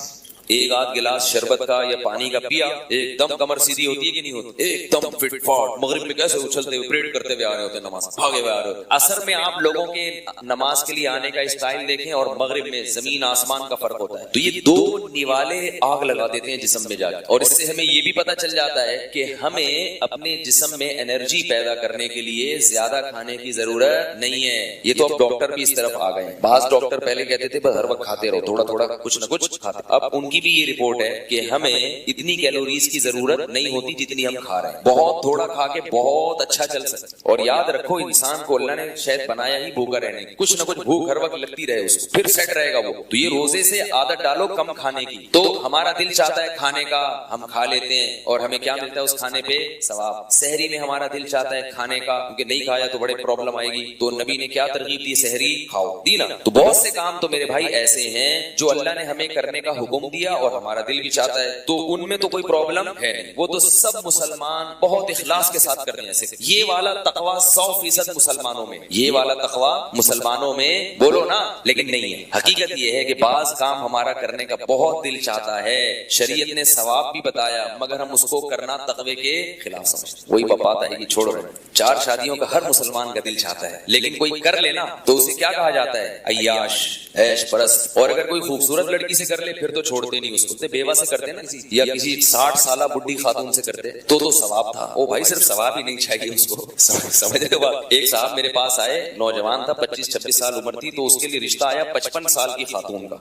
ایک آدھ گلاس شربت کا یا پانی کا پیا, ایک دم کمر سیدھی ہوتی ہے کہ نہیں ہوتی, ایک دم فٹ فاٹ. مغرب میں کیسے اچھلتے ہوئے پریڈ کرتے ہوئے آ رہے ہوتے ہیں, نماز بھاگے ہوئے آ رہے ہوتے. اثر میں آپ لوگوں کے نماز کے لیے آنے کا اسٹائل دیکھیں اور مغرب میں زمین آسمان کا فرق ہوتا ہے. تو یہ 2 نوالے آگ لگا دیتے ہیں جسم میں جا کے, اور اس سے ہمیں یہ بھی پتہ چل جاتا ہے کہ ہمیں اپنے جسم میں انرجی پیدا کرنے کے لیے زیادہ کھانے کی ضرورت نہیں ہے. یہ تو اب ڈاکٹر بھی اس طرف آ گئے ہیں. بعض ڈاکٹر پہلے کہتے تھے بس ہر وقت کھاتے رہو, تھوڑا تھوڑا کچھ نہ کچھ کھاتے. اب ان کی بھی یہ رپورٹ ہے کہ ہمیں اتنی کیلوریز کی ضرورت نہیں ہوتی جتنی ہم کھا رہے ہیں. بہت تھوڑا کھا کے بہت اچھا چل سکتے. اور یاد رکھو انسان کو اللہ نے شاید بنایا ہی بھوکا رہنے کی, کچھ نہ کچھ بھوک ہر وقت لگتی رہے اس کو, پھر سیٹ رہے گا وہ. تو یہ روزے سے عادت ڈالو کم کھانے کی. تو ہمارا دل چاہتا ہے کھانے کا, ہم کھا لیتے ہیں, اور ہمیں کیا ملتا ہے اس کھانے پہ ثواب. سحری میں ہمارا دل چاہتا ہے کھانے کا, کیونکہ نہیں کھایا تو بڑے پرابلم آئے گی. تو نبی نے کیا ترغیب دی, سحری کھاؤ, دی نا. تو بہت سے کام تو میرے بھائی ایسے ہیں جو اللہ نے ہمیں کرنے کا حکم دیا اور ہمارا دل بھی چاہتا ہے, تو ان میں تو کوئی پرابلم ہے نہیں. وہ تو سب مسلمان بہت اخلاص کے ساتھ کرتے ہیں. یہ والا تقوی 100% مسلمانوں میں, یہ والا تقوی مسلمانوں میں بولو نا, لیکن نہیں ہے. حقیقت یہ ہے کہ بعض کام ہمارا کرنے کا بہت دل چاہتا ہے, شریعت نے ثواب بھی بتایا, مگر ہم اس کو کرنا تقوی کے خلاف سمجھتے. وہی بات ہے کہ چھوڑو, 4 شادیوں کا ہر مسلمان کا دل چاہتا ہے, لیکن کوئی کر لینا تو اسے کیا کہا جاتا ہے, عیاش, عیش پرست. اور اگر کوئی خوبصورت لڑکی سے کر لے پھر تو چھوڑتے نہیں اس کو. بیوہ سے کرتے نا کسی, یا کسی 60 سالہ بڈھی خاتون سے کرتے تو ثواب تھا. او بھائی صرف ثواب ہی نہیں چاہیے اس کو, سمجھ رہے ہو. ایک صاحب میرے پاس آئے, نوجوان تھا, 25-26 سال عمر تھی, تو اس کے لیے رشتہ آیا 55 سال کی خاتون کا.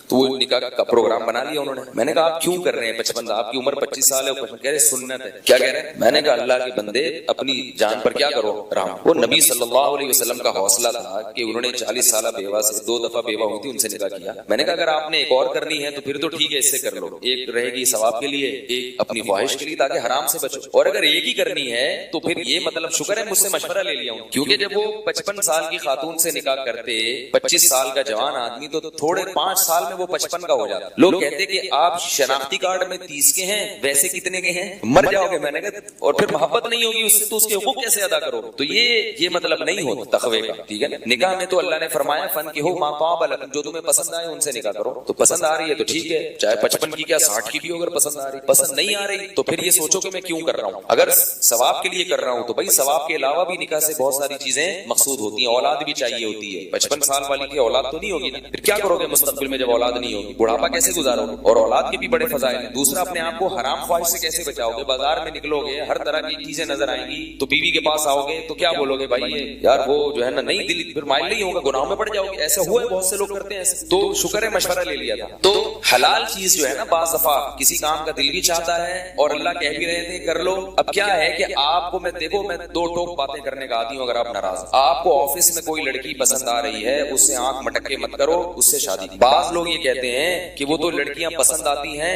تو وہ نکاح کا پروگرام بنا لیا انہوں نے. میں نے کہا آپ کیوں کر رہے ہیں 55, آپ کی عمر 25 سال ہے. کہہ رہے سنت ہے. کیا کہہ رہے ہیں؟ میں نے کہا اللہ کے بندے اپنی جان پر کیا کرو رحم. وہ نبی صلی اللہ علیہ وسلم کا حوصلہ تھا کہ انہوں نے 40 سالہ بیوہ سے 2 دفعہ بیوہ ہوئی تھی ان سے نکاح کیا. میں نے کہا اگر آپ نے ایک اور کرنی ہے تو پھر تو ٹھیک ہے, اس سے کر لو, ایک رہے گی ثواب کے لیے, ایک اپنی خواہش کے لیے تاکہ حرام سے بچو. اور اگر ایک ہی کرنی ہے تو پھر یہ مطلب شکر ہے مجھ سے مشورہ لے لیا ہوں, کیونکہ جب وہ 55 سال کی خاتون سے نکاح کرتے, 25 سال کا جوان آدمی, تو تھوڑے 5 سال میں وہ 55 کا ہو جاتا. لوگ کہتے کہ آپ شناختی کارڈ میں 30 کے ہیں, ویسے کتنے کے ہیں, مر جاؤ گے. میں نے کہا اور پھر محبت نہیں ہوگی اس سے تو اس کے حقوق کیسے ادا کرو. تو یہ مطلب نہیں ہوتا تقوی کا, ٹھیک ہے. نکاح میں تو اللہ نے فرمایا فنکحوا ما طاب لکم, جو تمہیں پسند آئے ان سے نکاح کرو. تو پسند آ رہی ہے تو ٹھیک ہے, چاہے 55 کی کیا 60 کی بھی ہو. اگر پسند آ رہی, پسند نہیں آ رہی تو پھر یہ سوچو کہ میں کیوں کر رہا ہوں. اگر ثواب کے لیے کر رہا ہوں تو بھائی ثواب کے علاوہ بھی نکاح سے بہت ساری چیزیں مقصود ہوتی ہیں. اولاد بھی چاہیے ہوتی ہے. 55 سال والی کی اولاد تو نہیں ہوگی نا, پھر کیا کرو گے مستقبل میں جب اولاد نہیں ہوگی, بڑھاپا کیسے گزارو گے. اور اولاد کے بھی بڑے فضائل ہیں. دوسرا اپنے آپ کو حرام خواہش سے کیسے بچاؤ گے. بازار میں نکلو گے ہر طرح کی چیزیں نظر آئیں گی, تو بیوی کے پاس آؤ گے تو کیا بولو گے, بھائی یار وہ جو ہے نا نہیں, دل پھر مائل نہیں ہوگا, گناہوں میں پڑ جاؤ گے. ایسا ہوا ہے, بہت سے لوگ کرتے ہیں ایسے. تو شکر ہے مشورہ لے لیا تھا. تو حلال چیز جو ہے نا, بعض دفعہ کسی کام کا دل بھی چاہتا ہے اور اللہ کہہ بھی رہے تھے کر لو. اب کیا ہے کہ آپ کو میں دیکھو, میں 2 ٹوک باتیں کرنے کا عادی ہوں. اگر آپ ناراض, آپ کو آفس میں کوئی لڑکی پسند آ رہی ہے, اس سے آنکھ مٹک کے مت کرو, اس سے شادی. بعض لوگ یہ کہتے ہیں کہ وہ تو لڑکیاں پسند آتی ہیں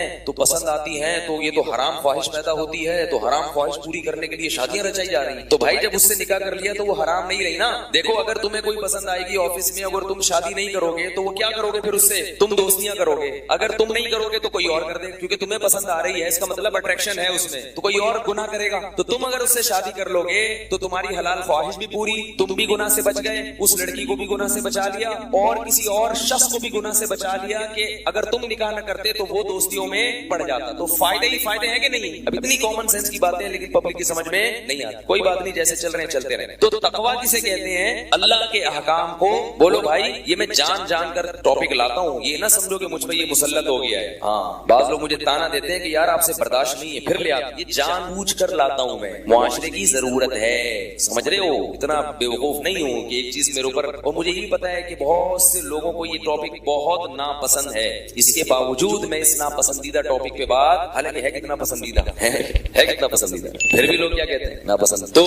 تو یہ تو حرام خواہش پیدا ہوتی ہے, تو حرام خواہش پوری کرنے کے لیے شادیاں رچائی جا رہی ہیں. تو بھائی جب اس سے نکاح کر لیا تو وہ حرام نہیں رہی نا. دیکھو اگر تمہیں کوئی پسند آئے گی آفس میں, اگر تم شادی نہیں کرو گے تو وہ کیا کرو گے, پھر اس سے تم دوستیاں کرو گے. اگر تم نہیں کرو گے تو کوئی اور کر دے, کیونکہ تمہیں پسند آ رہی ہے, اس کا مطلب اٹریکشن ہے اس میں, تو کوئی اور گناہ کرے گا. تو تم اگر اس سے شادی کر لو گے تو تمہاری حلال خواہش بھی پوری, تم بھی گناہ سے بچ گئے, اس لڑکی کو بھی گناہ سے بچا لیا, اور کسی اور شخص کو بھی گناہ سے بچا لیا کہ اگر تم نکاح نہ کرتے تو وہ دوستیوں میں پڑ جاتا. تو فائدے ہی فائدے ہیں کہ نہیں. اب اتنی کامن سینس کی باتیں لیکن پبلک کی سمجھ میں نہیں آتی. کوئی بات نہیں, جیسے چل رہے ہیں چلتے رہے. تو تقویٰ کسے کہتے ہیں, اللہ کے احکام کو بولو. بھائی یہ میں جان کر ٹاپک لاتا ہوں, یہ نہ سمجھو کہ مجھ پہ یہ مسلط ہو گیا ہے. ہاں بعض لوگ مجھے تانا دیتے ہیں کہ یار آپ سے برداشت نہیں ہے, پھر لے آتے. یہ جان بوجھ کر لاتا ہوں میں, معاشرے کی ضرورت ہے, سمجھ رہے ہو. اتنا بے وقوف نہیں ہوں کہ ایک چیز میرے اوپر, اور مجھے یہ بھی پتا ہے کہ بہت سے لوگوں کو یہ ٹاپک بہت ناپسند ہے. اس کے باوجود میں اس ناپسندیدہ ٹاپک پہ بات, حالانکہ ہے کتنا پسندیدہ ہے کتنا پسندیدہ, پھر بھی لوگ کیا کہتے ہیں ناپسند. تو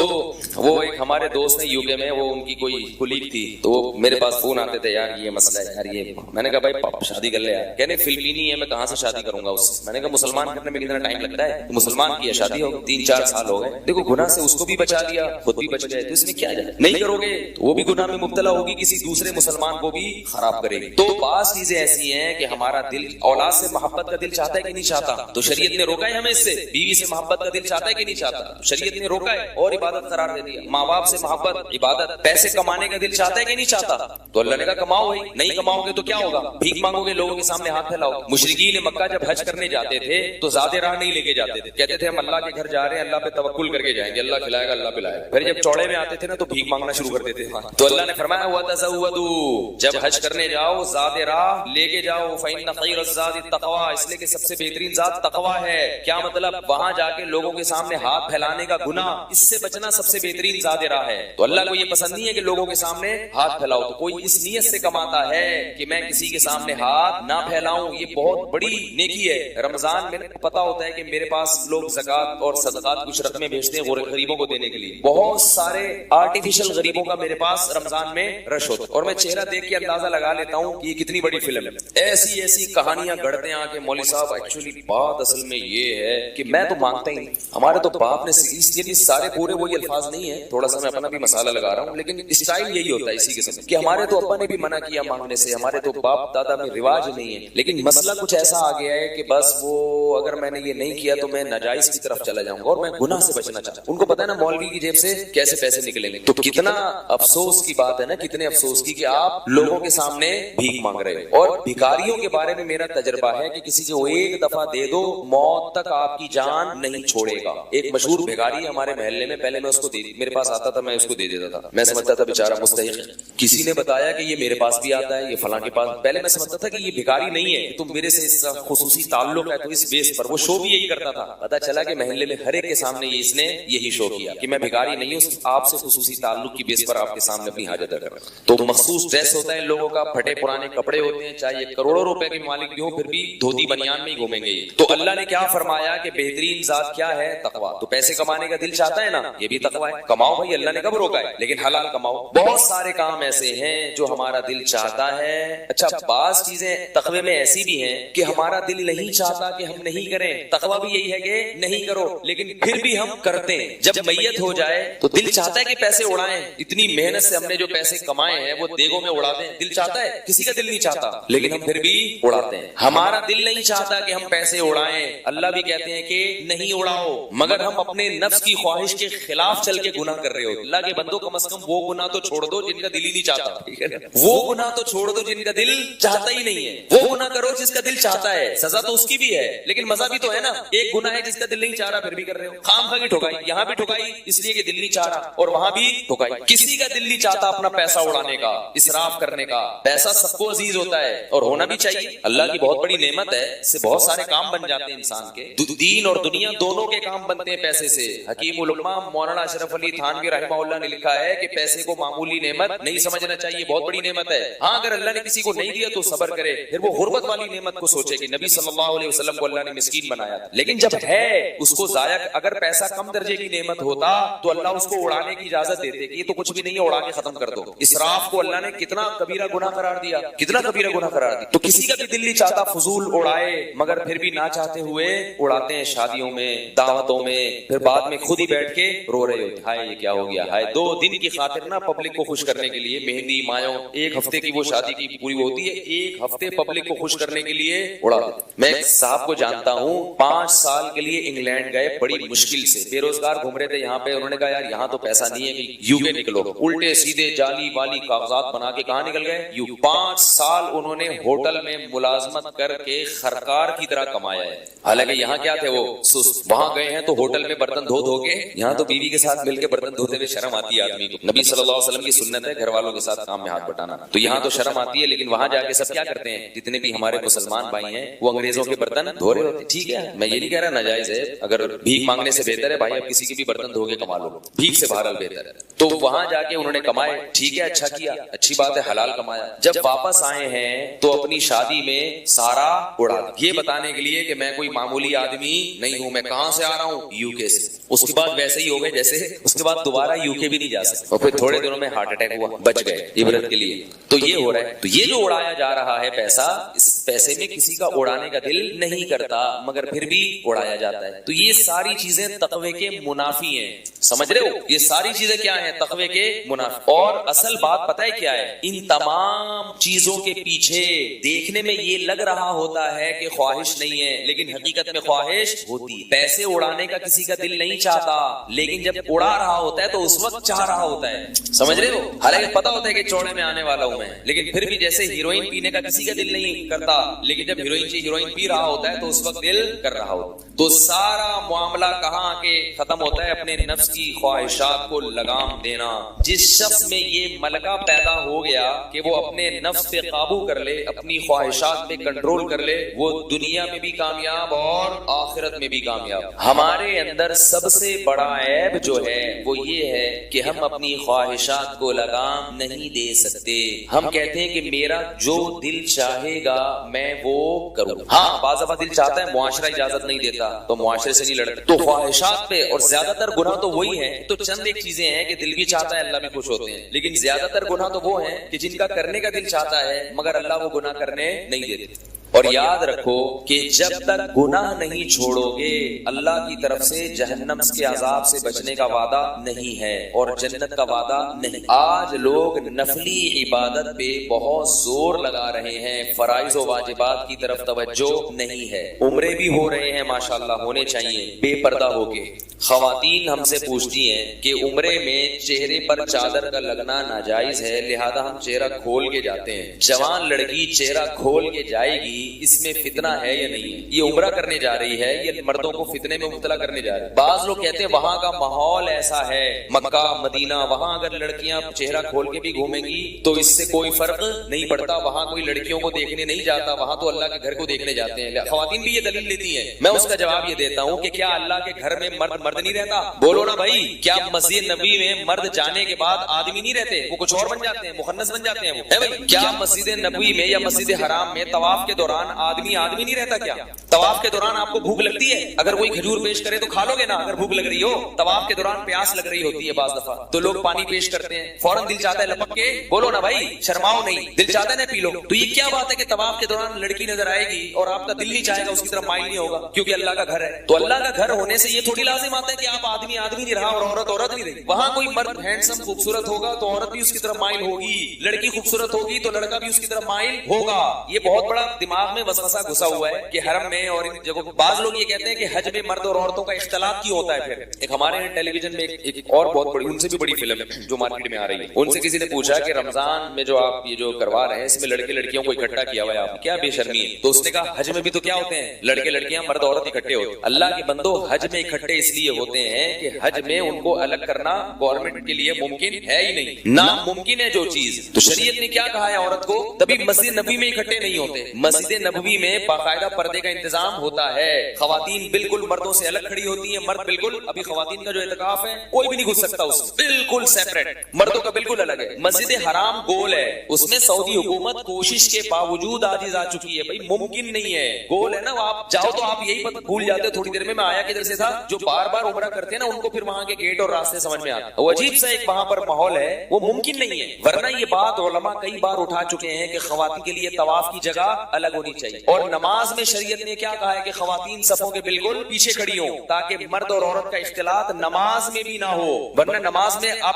وہ ایک ہمارے دوست ہیں یو کے میں, وہ ان کی کوئی کلیگ تھی, تو میرے پاس فون آتے تھے, یار یہ مسئلہ ہے, یار یہ. میں نے کہا بھائی شادی کر لے یار. کہنے فلپینی ہے, میں کہاں سے شادی کروں گا اس سے. میں نے کہا مسلمان کرنے میں کتنا ٹائم لگتا ہے, مسلمان کی شادی ہو 3-4 سال ہو گئے. دیکھو گناہ سے اس کو بھی بچا لیا, خود بھی بچ گئے, تو اس میں کیا جائے. نہیں کرو گے تو وہ بھی گناہ میں مبتلا ہوگی, کسی دوسرے مسلمان کو بھی خراب کرے گی. تو بعض چیزیں ایسی ہیں کہ ہمارا دل اولاد سے محبت کا دل چاہتا ہے کہ نہیں چاہتا, تو شریعت نے روکا ہے ہمیں اس سے. بیوی سے محبت کا دل چاہتا ہے کہ نہیں چاہتا, شریعت نے روکا ہے اور عبادت قرار دے دیا. ماں باپ سے محبت عبادت. پیسے کمانے کا دل چاہتا ہے کہ نہیں چاہتا, تو اللہ نے کہا کماؤ بھائی. نہیں کماؤ گے تو کیا ہوگا, بھیک مانگو گے, لوگوں کے سامنے ہاتھ پھیلاؤ. مشرکین مکہ جب حج کرنے جاتے تھے تو زیادہ راہ نہیں لے کے جاتے تھے, کہتے تھے ہم اللہ کے گھر جا رہے ہیں, اللہ پہ توکل کر کے جائیں گے, اللہ کھلائے گا, اللہ پلائے گا. پھر جب چوڑے میں آتے تھے نا تو بھیک مانگنا شروع کر دیتے تھے. تو اللہ نے فرمایا وَتَزَوَّدُوا, جب حج کرنے جاؤ زیادہ راہ لے کے جاؤ. فَإِنَّ خَيْرَ الزَّادِ التَّقْوَىٰ, اس لیے کہ سب سے بہترین ذات تقویٰ ہے. کیا مطلب, وہاں جا کے لوگوں کے سامنے ہاتھ پھیلانے کا گناہ, اس سے بچنا سب سے بہترین زیادہ راہ ہے. تو اللہ کو یہ پسند نہیں ہے کہ لوگوں کے سامنے ہاتھ پھیلاؤ. تو کوئی اس نیت سے کماتا ہے کہ میں کسی کے سامنے ہاتھ نہ پھیلاؤں, یہ بہت بڑی نیکی ہے. رمضان میں پتا ہوتا ہے کہ میرے پاس لوگ زکات اور صدقات کچھ رقمیں بھیجتے ہیں غریبوں کو دینے کے لیے. بہت سارے آرٹیفیشل غریبوں کا میرے پاس رمضان میں رش ہوتا ہے, اور میں چہرہ دیکھ کے اندازہ لگا لیتا ہوں کہ یہ کتنی بڑی فلم ہے. ایسی ایسی کہانیاں گڑھتے ہیں کہ مولوی صاحب ایکچولی بات اصل میں یہ ہے کہ میں تو مانگتا ہی نہیں. ہمارے تو باپ نے, یہ بھی سارے پورے وہی الفاظ نہیں ہے, تھوڑا سا میں اپنا بھی مسالہ لگا رہا ہوں, لیکن اسٹائل یہی ہوتا ہے اسی قسم کہ ہمارے تو ابا نے بھی منع کیا مانگنے سے, ہمارے تو باپ دادا میں رواج نہیں ہے. لیکن مسئلہ کچھ ایسا آ گیا ہے کہ بس وہ اگر میں نے یہ نہیں کیا تو میں ناجائز کی طرف چلا جاؤں گا, اور میں گناہ سے بچنا چاہتا ہوں. ان کو پتا ہے نا مولوی کی جیب سے کیسے پیسے نکلیں گے. تو کتنا افسوس کی بات ہے نا, کتنے افسوس کی کہ آپ لوگوں کے سامنے بھیک مانگ رہے ہو. اور بھکاریوں کے بارے میں میرا تجربہ ہے کہ کسی کو ایک دفعہ دے دو, موت تک آپ کی جان نہیں چھوڑے گا. ایک مشہور بھکاری ہمارے محلے میں, پہلے میں اس کو میرے پاس آتا تھا, میں اس کو دے دیتا تھا, میں سمجھتا تھا بیچارہ مستحق ہے. کسی نے بتایا کہ یہ میرے پاس بھی آتا ہے, یہ فلاں کے پاس. پہلے میں سمجھتا تھا کہ یہ بھکاری نہیں ہے, تم میرے سے اس خصوصی تعلق ہے, تو اس بیس پر وہ شو بھی یہی کرتا تھا. پتا چلا کہ محلے میں ہر ایک کے سامنے اس نے یہی شو کیا کہ میں بھکاری نہیں ہوں, آپ سے خصوصی تعلق کی بیس پر آپ کے سامنے اپنی حاجت کر رہا ہوں. تو مخصوص ڈریس ہوتا ہے لوگوں کا, پھٹے پرانے کپڑے ہوتے ہیں, چاہے یہ کروڑوں روپے کے مالک بھی ہوں, پھر بھی دھوتی بنیان میں ہی گھومیں گے. تو اللہ نے کیا فرمایا کہ بہترین ذات کیا ہے, تقویٰ. تو پیسے کمانے کا دل چاہتا ہے نا, یہ بھی تقویٰ ہے. کماؤ بھائی, اللہ نے کب روکا ہے, لیکن حلال کماؤ. بہت سارے کام ایسے ہیں جو ہمارا دل چاہتا ہے. اچھا, بعض چیزیں تقوی میں ایسی بھی ہیں کہ ہمارا دل نہیں چاہتا کہ ہم نہیں کریں. تقویٰ بھی یہی ہے کہ نہیں کرو, لیکن پھر بھی ہم کرتے ہیں. جب میت ہو جائے تو دل چاہتا ہے کہ پیسے اڑائیں, اتنی محنت سے ہم نے جو پیسے کمائے ہیں وہ دیگوں میں اڑا دیں. دل چاہتا ہے, کسی کا دل نہیں چاہتا, لیکن ہم پھر بھی اڑاتے ہیں. ہمارا دل نہیں چاہتا کہ ہم پیسے اڑائیں. اللہ بھی کہتے ہیں کہ نہیں اڑاؤ, مگر ہم اپنے نفس کی خواہش کے خلاف چل کے گناہ کر رہے ہو. اللہ کے بندوں, کم از کم وہ گناہ تو چھوڑ دو جن کا دل ہی نہیں چاہتا, ٹھیک ہے نا. وہ گناہ تو چھوڑ دو جن کا دل چاہتا ہی نہیں ہے. وہ گناہ کرو جس کا دل چاہتا ہے, سزا تو اس کی بھی ہے, لیکن مزہ بھی تو ہے نا. ایک گناہ ہے جس کا دل نہیں چاہ رہا, پھر بھی کر رہے ہو. خام خواہ کی ٹھکائی, یہاں بھی ٹھکائی اس لیے کہ دل نہیں چاہ رہا, اور وہاں بھی ٹھکائی. کسی کا دل نہیں چاہتا اپنا پیسہ اڑانے کا, اسراف کرنے کا. پیسہ سب کو عزیز ہوتا ہے اور ہونا بھی چاہیے, اللہ کی بہت بڑی نعمت ہے. اس سے بہت سارے کام بن جاتے ہیں انسان کے, دین اور دنیا دونوں کے کام بنتے ہیں پیسے سے. حکیم العلماء مولانا اشرف علی تھانوی رحمہ اللہ نے لکھا ہے کہ پیسے کو معمولی نعمت نہیں سمجھنا چاہیے, بہت بڑی نعمت ہے. ہاں, اگر اللہ نے کسی کو نہیں دیا تو صبر کرے, پھر وہ غربت والی نعمت کو سوچے کہ نبی صلی اللہ علیہ وسلم کو اللہ نے مسکین بنایا تھا, لیکن جب ہے اس کو ضائع. اگر پیسہ کم درجے کی نعمت ہوتا تو اللہ اس کو اڑانے کی اجازت دیتے کہ یہ تو کچھ بھی نہیں ہے, اڑا کے ختم کر دو. اسراف کو اللہ نے کتنا کبیرہ گناہ قرار دیا, کتنا کبیرہ گناہ قرار دیا. تو کسی کا بھی دل نہیں چاہتا فضول اڑائے, مگر پھر بھی نہ چاہتے ہوئے اڑاتے ہیں, شادیوں میں, دعوتوں میں, پھر بعد میں خود ہی بیٹھ کے رو رہے ہوتے, ہائے یہ کیا ہو گیا, ہائے. 2 دن کی خاطر نا پبلک کو خوش کرنے کے لیے مہندی مایوں, 1 ہفتے کی وہ شادی کی پوری ہوتی ہے, 1 ہفتے پبلک کو خوش کرنے کے لیے اڑا دیتے. میں ایک صاحب کو جانتا ہوں, 5 سال کے لیے انگلینڈ گئے, بڑی مشکل سے, بے روزگار گھوم رہے تھے یہاں پہ. انہوں نے کہا یار یہاں تو پیسہ نہیں ہے, کہ یو کے نکلو. الٹے سیدھے جعلی والی کاغذات بنا کے کہاں نکل گئے, یو. 5 سال انہوں نے ہوٹل میں ملازمت کر کے خرکار کی طرح کمایا ہے. حالانکہ یہاں کیا تھے وہ سست, وہاں گئے ہیں تو ہوٹل میں برتن دھو کے, یہاں تو بیوی کے ساتھ مل کے برتن دھوتے ہوئے شرم آتی ہے آدمی کو. نبی صلی اللہ علیہ وسلم کی سنت ہے گھر والوں کے ساتھ کام میں ہاتھ بٹانا, تو یہاں تو شرم آتی ہے, لیکن وہاں جا کے سب کیا کرتے ہیں, جتنے بھی ہمارے مسلمان بھائی ہیں وہ انگریزوں کے برتن دھو رہے ہوتے. ٹھیک ہے, میں یہ نہیں کہہ رہا ناجائز ہے, اگر بھیک مانگنے سے بہتر ہے بھائی اب کسی کے بھی برتن دھو کے کما لو, بھیک سے بہرحال بہتر ہے. تو وہاں جا کے انہوں نے کمائے, ٹھیک ہے, اچھا کیا, اچھی بات ہے, حلال کمایا. جب واپس آئے ہیں تو اپنی شادی میں سارا اڑا دیں، یہ بتانے کے لیے کہ میں کوئی معمولی آدمی نہیں ہوں، میں کہاں سے آ رہا ہوں، یو کے سے۔ اس کے بعد ویسے ہی ہو گئے جیسے اس کے بعد دوبارہ یو کے بھی نہیں جا سکتے، اور پھر تھوڑے دنوں میں ہارٹ اٹیک ہوا، بچ گئے عبرت کے لیے۔ تو یہ ہو رہا ہے، تو یہ جو اڑایا جا رہا ہے پیسہ، اس پیسے میں کسی کا اڑانے کا دل نہیں کرتا مگر پھر بھی اڑایا جاتا ہے۔ تو یہ ساری چیزیں تقوی کے منافی ہیں، سمجھ رہے ہو؟ یہ ساری چیزیں کیا ہیں؟ تقوی کے منافی۔ اور اصل بات پتہ ہے کیا ہے؟ ان تمام چیزوں کے پیچھے دیکھنے میں یہ لگ رہا ہوتا ہے کہ خواہش نہیں ہے، لیکن حقیقت میں خواہش ہوتی ہے۔ پیسے اڑانے کا کسی کا دل نہیں چاہتا، لیکن جب اڑا رہا ہوتا ہے تو اس وقت چاہ رہا ہوتا ہے، سمجھ رہے ہو؟ حالانکہ پتا ہوتا ہے کہ چوڑے میں آنے والا ہوں میں، لیکن پھر بھی جیسے ہیروئن پینے کا کسی کا دل نہیں کرتا، لیکن جب ہیروئن پی رہا ہوتا ہے تو اس وقت دل کر رہا ہوتا ہے۔ تو سارا معاملہ کہاں کے ختم ہوتا ہے؟ اپنے نفس کی خواہشات کو لگام دینا۔ جس شخص میں یہ ملکہ پیدا ہو گیا کہ وہ اپنے نفس پہ قابو کر لے، اپنی خواہشات پہ کنٹرول کر لے، وہ دنیا میں بھی کامیاب اور آخرت میں بھی کامیاب۔ ہمارے اندر سب سے بڑا عیب جو ہے وہ یہ ہے کہ ہم اپنی خواہشات کو لگام نہیں دے سکتے۔ ہم کہتے ہیں کہ میرا جو دل چاہے گا میں وہ کروں۔ ہاں بعض دفعہ دل چاہتا ہے، معاشرہ اجازت نہیں دیتا تو معاشرے سے نہیں لڑتے، تو خواہشات پہ، اور زیادہ تر گناہ تو وہی ہیں۔ تو چند ایک چیزیں ہیں کہ دل بھی چاہتا ہے، اللہ بھی خوش ہوتے ہیں، لیکن زیادہ تر گناہ تو وہ ہیں کہ جن کا کرنے کا دل چاہتا ہے مگر اللہ وہ گناہ کرنے نہیں دیتے۔ اور یاد رکھو کہ جب تک گناہ نہیں چھوڑو گے اللہ کی طرف سے جہنم کے عذاب سے بچنے کا وعدہ نہیں ہے اور جنت کا وعدہ نہیں۔ آج لوگ نفلی عبادت پہ بہت زور لگا رہے ہیں، فرائض و واجبات کی طرف توجہ نہیں ہے۔ عمرے بھی ہو رہے ہیں، ماشاءاللہ ہونے چاہیے بے پردہ ہو کے۔ خواتین ہم سے پوچھتی ہیں کہ عمرے میں چہرے پر چادر کا لگنا ناجائز ہے، لہذا ہم چہرہ کھول کے جاتے ہیں۔ جوان لڑکی چہرہ کھول کے جائے گی، اس میں فتنہ ہے یا نہیں ہے؟ یہ عمرہ کرنے جا رہی ہے، یہ مردوں کو فتنے میں مبتلا کرنے جا رہی ہے۔ بعض لوگ کہتے ہیں وہاں کا ماحول ایسا ہے، مکہ مدینہ، وہاں اگر لڑکیاں چہرہ کھول کے بھی گھومیں گی تو اس سے کوئی فرق نہیں پڑتا، وہاں کوئی لڑکیوں کو دیکھنے نہیں جاتا، وہاں تو اللہ کے گھر کو دیکھنے جاتے ہیں۔ خواتین بھی یہ دلیل لیتی ہیں۔ میں اس کا جواب یہ دیتا ہوں کہ کیا اللہ کے گھر میں مرد نہیں رہتا؟ بولو نا بھائی، کیا مسجد نبی میں مرد جانے کے بعد آدمی نہیں رہتے؟ وہ کچھ اور بن جاتے ہیں، مخنث بن جاتے ہیں وہ، ہے بھائی؟ کیا مسجد نبوی میں یا مسجد حرام میں طواف کے دوران آدمی نہیں رہتا؟ کیا طواف کے دوران آپ کو بھوک لگتی ہے؟ اگر کوئی کھجور پیش کرے تو کھا لو گے نا اگر بھوک لگ رہی ہو؟ طواف کے دوران پیاس لگ رہی ہوتی ہے بعض دفعہ تو لوگ پانی پیش کرتے ہیں، فوراً دل چاہتا ہے لپک کے، بولو نا بھائی، شرماؤ نہیں، دل چاہتا ہے نا پی لو۔ تو یہ کیا بات ہے کہ طواف کے دوران لڑکی نظر آئے گی اور آپ کا دل نہیں چاہے گا اس کی طرف مائل نہیں ہوگا کیونکہ اللہ کا گھر ہے؟ تو اللہ کا گھر ہونے سے یہ تھوڑی لازم آتا ہے کہ آپ آدمی نہیں رہا اور عورت نہیں رہی۔ وہاں کوئی مرد ہینڈسم خوبصورت ہوگا تو عورت بھی اس کی طرف مائل ہوگی، لڑکی خوبصورت ہوگی تو لڑکا بھی اس کی طرف مائل ہوگا۔ یہ بہت بڑا دماغ میں وسوسہ گھسا ہوا ہے کہ حرم میں اور ان جگہوں، بعض لوگ یہ کہتے ہیں کہ حج میں مرد اور عورتوں کا اختلاط کیوں ہوتا ہے؟ پھر ایک ہمارے یہاں ٹیلی ویژن میں ایک اور بہت بڑی، ان سے بھی بڑی فلم ہے جو مارکیٹ میں آ رہی ہے، ان سے کسی نے پوچھا کہ رمضان میں جو آپ یہ جو کروا رہے ہیں اس میں لڑکے لڑکیوں کو اکٹھا کیا ہوا ہے، آپ کیا بے شرمی ہے؟ تو اس نے کہا حج میں بھی تو کیا ہوتے ہیں، لڑکے لڑکیاں مرد عورت اکٹھے ہوتے ہیں۔ اللہ کے بندو، حج میں اکٹھے اس لیے ہوتے ہیں کہ حج میں ان کو الگ کرنا گورنمنٹ کے لیے ممکن ہے ہی نہیں، ناممکن ہے جو چیز۔ تو شریعت نے کیا کہا ہے عورت کو؟ تبھی مسجد نبوی میں اکٹھے نہیں ہوتے، مسجد نبوی میں باقاعدہ پردے کا انتظام ہوتا ہے، خواتین بالکل مردوں سے الگ کھڑی ہوتی ہیں، مرد بالکل، ابھی خواتین کا جو اعتکاف ہے کوئی بھی نہیں گھس سکتا اس میں، بالکل سیپریٹ، مردوں کا بالکل الگ ہے۔ مسجد حرام گول ہے، اس میں سعودی حکومت کوشش کے باوجود عاجز آ چکی ہے، بھائی ممکن نہیں ہے، گول ہے نا، آپ جاؤ تو آپ یہی بھول جاتے ہو تھوڑی دیر میں آیا کدھر سے تھا۔ جو بار بار عمرہ کرتے ہیں نا ان کو پھر وہاں کے گیٹ اور راستے سمجھ میں آتے، وہ عجیب سا ایک وہاں پر ماحول ہے، وہ ممکن نہیں ہے۔ ورنہ یہ بات علماء کئی بار اٹھا چکے ہیں کہ خواتین کے لیے طواف کی جگہ الگ ہونی چاہیے، اور نماز میں شریعت نے کیا کہا ہے کہ خواتین صفوں کے بالکل پیچھے کھڑی ہوں تاکہ مرد اور عورت کا اختلاط نماز میں بھی نہ ہو، ورنہ نماز میں آپ